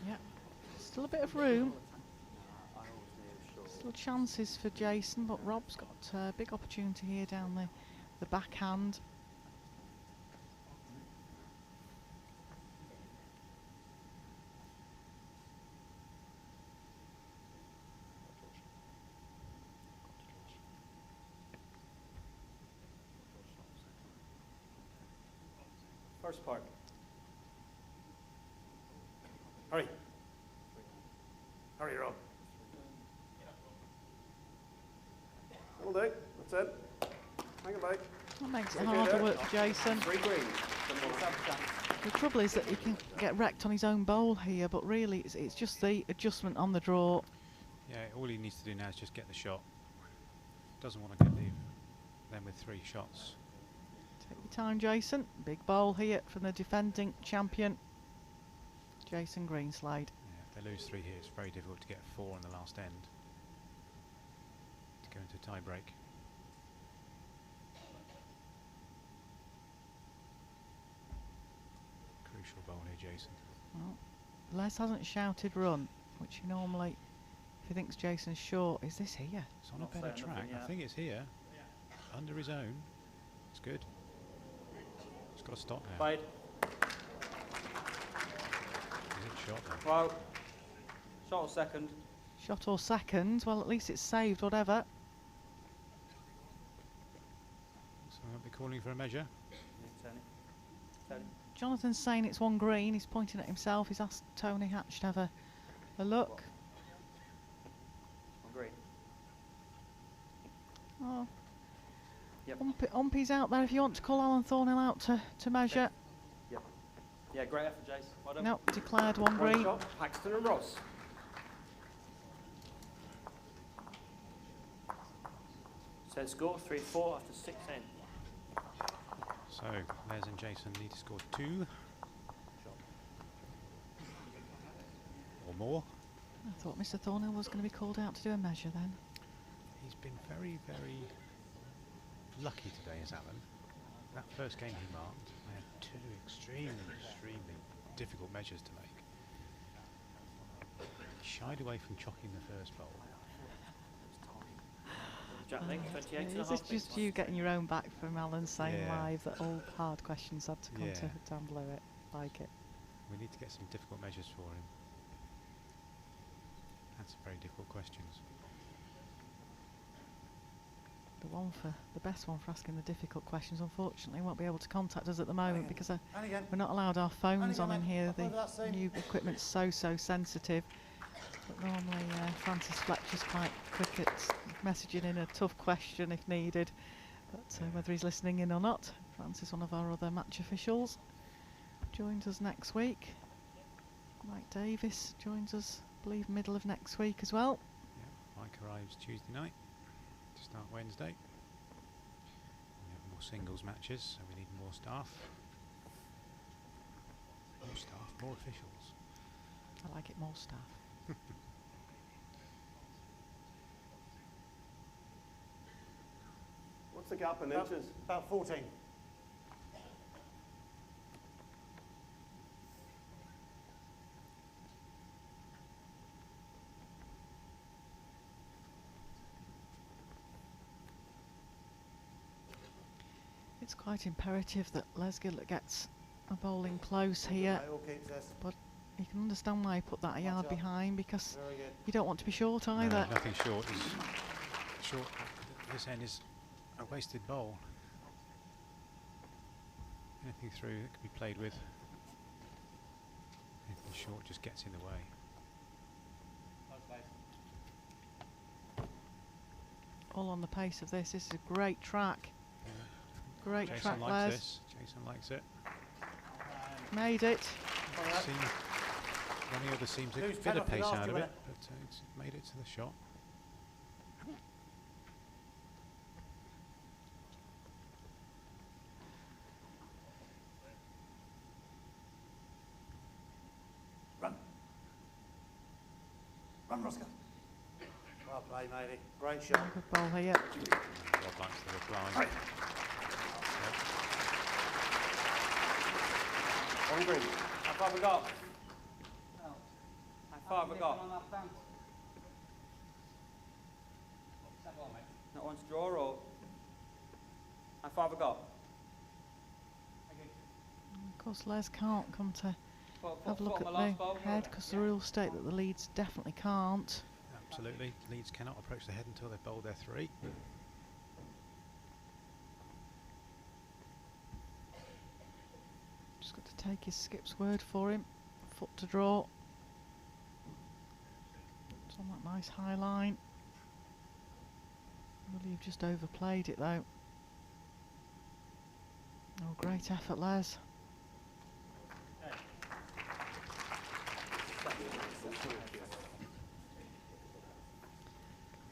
Yeah, still a bit of room. Still chances for Jason, but Rob's got a big opportunity here down the backhand. First part. Hurry. Hurry, Rob. That'll do. That's it. Hang it back. That makes it Okay, harder there. work for Jason. 3 green. Let's have a chance. The trouble is that he can get wrecked on his own bowl here, but really it's just the adjustment on the draw. Yeah, all he needs to do now is just get the shot. Doesn't want to get them with 3 shots. Take your time, Jason. Big bowl here from the defending champion, Jason Greenslade. Yeah, if they lose 3 here, it's very difficult to get 4 on the last end to go into tie break. Crucial bowl here, Jason. Well, Les hasn't shouted run, which he normally, if he thinks Jason's short, is this here? It's on Not a better saying nothing track. I yet. think it's here. Under his own. It's good. It's got to stop now. Played. He's in shot though. Well. Shot or second. Shot or second, well at least it's saved, whatever. So I'll be calling for a measure. Yeah, Tony. Jonathan's saying it's 1 green, he's pointing at himself, he's asked Tony Hatch to have a a look. On green. Oh. Yep. Umpy's out there if you want to call Alan Thornhill out to measure. Yep. Yeah, great effort, Jace. Well done. Nope, declared one One green. shot, Paxton and Ross. Set score 3-4 after 6 ends. So Les and Jason need to score 2 or more. I thought Mr. Thornhill was going to be called out to do a measure then. He's been very, very lucky today, is Alan. That first game he marked, I had 2 extremely difficult measures to make. He shied away from chocking the first bowl. Jack Link, 28 and a Is half. this just you getting your own back from Alan saying Yeah. live that all hard questions had to come Yeah. to down below it? Like it. We need to get some difficult measures for him. That's very difficult questions. The best one for asking the difficult questions, unfortunately, won't be able to contact us at the moment because And again. we're not allowed our phones on in here. Up over that The seam. new equipment's so sensitive. But normally Francis Fletcher's quite quick at messaging in a tough question if needed. But whether he's listening in or not, Francis, one of our other match officials, joins us next week. Mike Davis joins us, I believe, middle of next week as well. Yeah, Mike arrives Tuesday night to start Wednesday. We have more singles matches, so we need more staff. More staff, more officials. I like it, more staff. What's the gap in About- inches? About 14. It's quite imperative that Les Gillett gets a bowling close here. Okay, all keeps this. You can understand why he put that a yard up. behind, because Very good. you don't want to be short No, either. nothing short is short. This end is a wasted bowl. Anything through that can be played with. Anything short just gets in the way. All on the pace of this. This is a great track. Yeah. Great Jason track, likes Les. this. Jason likes it. Made it. One of the others seems a Who's bit 10 of off the pace last out of minute? it, but it's made it to the shot. Run, Roscoe. Well played, matey. Great shot. Good ball here. Rob likes the reply. On green. How far have we got? How far have we got? Not one to draw, or? How far have we got? Of course, Les can't come to Put have a look on at my last the ball. head because the rules state that the leads definitely can't. Absolutely. Leeds cannot approach the head until they've bowled their 3. Just got to take his skip's word for him. Foot to draw. It's on that nice high line. Well, you've just overplayed it though. Oh, great effort, Les.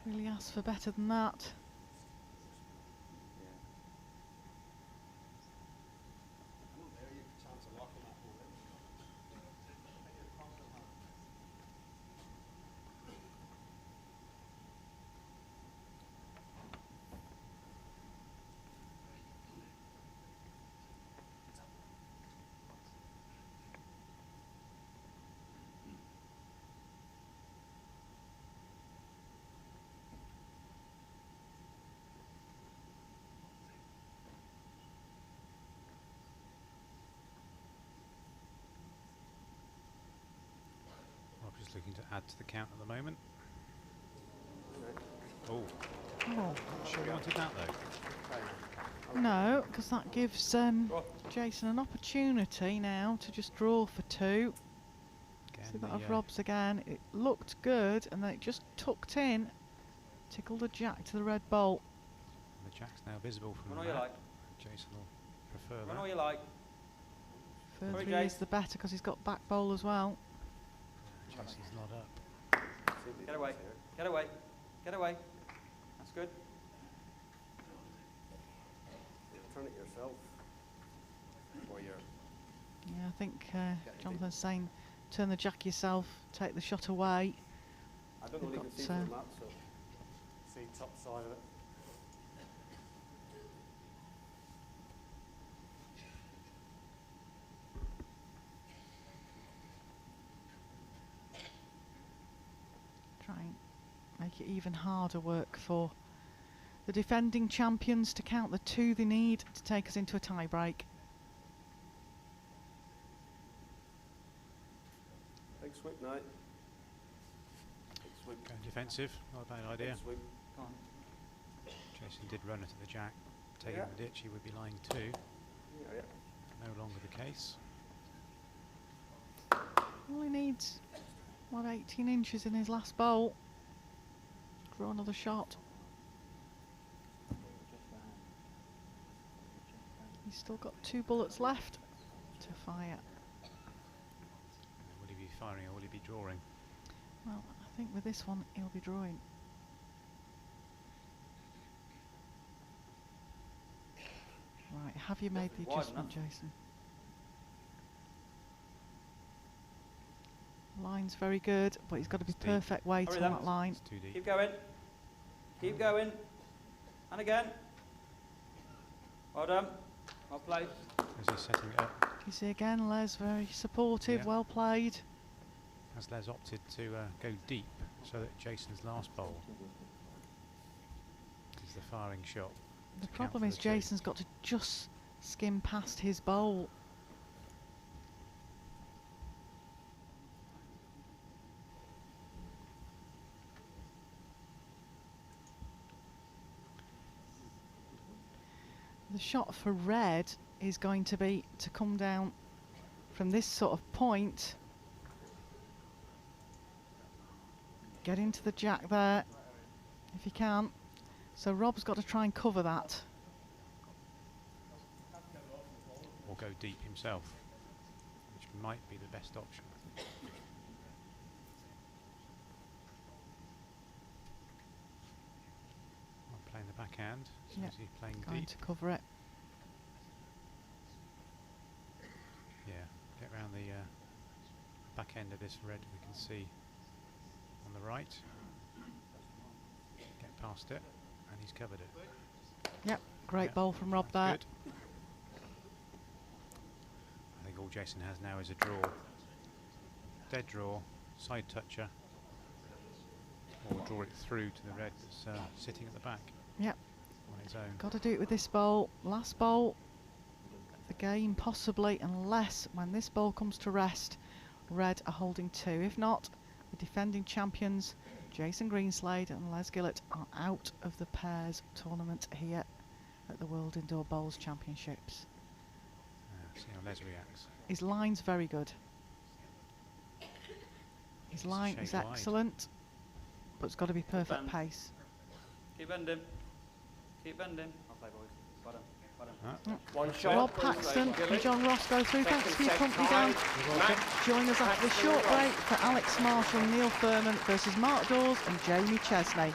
Really asked for better than that. Rob's just looking to add to the count at the moment. Oh, Oh, not sure he wanted that though. no, because that gives Jason an opportunity now to just draw for 2. Again, See that the, of Rob's again. It looked good, and then it just tucked in. Tickled the jack to the red bolt. The jack's now visible from Run the all you mat. like. Jason will prefer Run that. all you like. Further Sorry, he is, Jace. the better, because he's got back bowl as well. Jason's not up. Get away. Get away. Get away. That's good. Turn it yourself. Or you're Yeah, I think Jonathan's saying turn the jack yourself, take the shot away. I don't know They've what you can see got, from that, so See top side of it. Try and make it even harder work for the defending champions to count the 2 they need to take us into a tie break. big sweep now. Big sweep. Going defensive, not a bad idea. Big sweep. Go on. Jason did run it at the jack. Taking Yeah. the ditch, he would be lying 2. Yeah. No longer the case. All he needs, what, 18 inches in his last bowl. Draw another shot. He's still got 2 bullets left to fire. Will he be firing or will he be drawing? Well, I think with this one, he'll be drawing. Right, have you made the Wide adjustment, enough. Jason? Line's very good, but he's got to be It's deep. perfect weight Hurry on then. that line. It's too deep. Keep going. Keep going. And again. Well done. Well played. As he's setting it up, You see again, Les very supportive, Yeah. well played. as Les opted to go deep, so that Jason's last bowl is the firing shot. The to count problem for is the 2. Jason's got to just skim past his bowl. The shot for red is going to be to come down from this sort of point, get into the jack there if you can. So Rob's got to try and cover that. Or go deep himself, which might be the best option. I'm playing the backhand, so Yeah, is he playing Going deep? to cover it. Yeah, get round the back end of this red we can see on the right. Get past it, and he's covered it. Yep, great Yeah, bowl from Rob that's there. good. I think all Jason has now is a draw. Dead draw, side toucher, or draw it through to the red that's sitting at the back Yep, on its own. got to do it with this bowl. Last bowl, the game possibly, unless when this bowl comes to rest, red are holding 2. If not, the defending champions, Jason Greenslade and Les Gillett, are out of the pairs tournament here at the World Indoor Bowls Championships. See how Les reacts. His line's very good. His It's a line shade is wide. excellent, but it's got to be perfect bend. pace. Keep bending. Keep bending. I'll play, boys. Well done. Well done. Huh? One shot. Rob Paxton and John Ross go through. Thanks for your company, Dan. Join us after the short break for Alex Marshall and Neil Furman versus Mark Dawes and Jamie Chesney.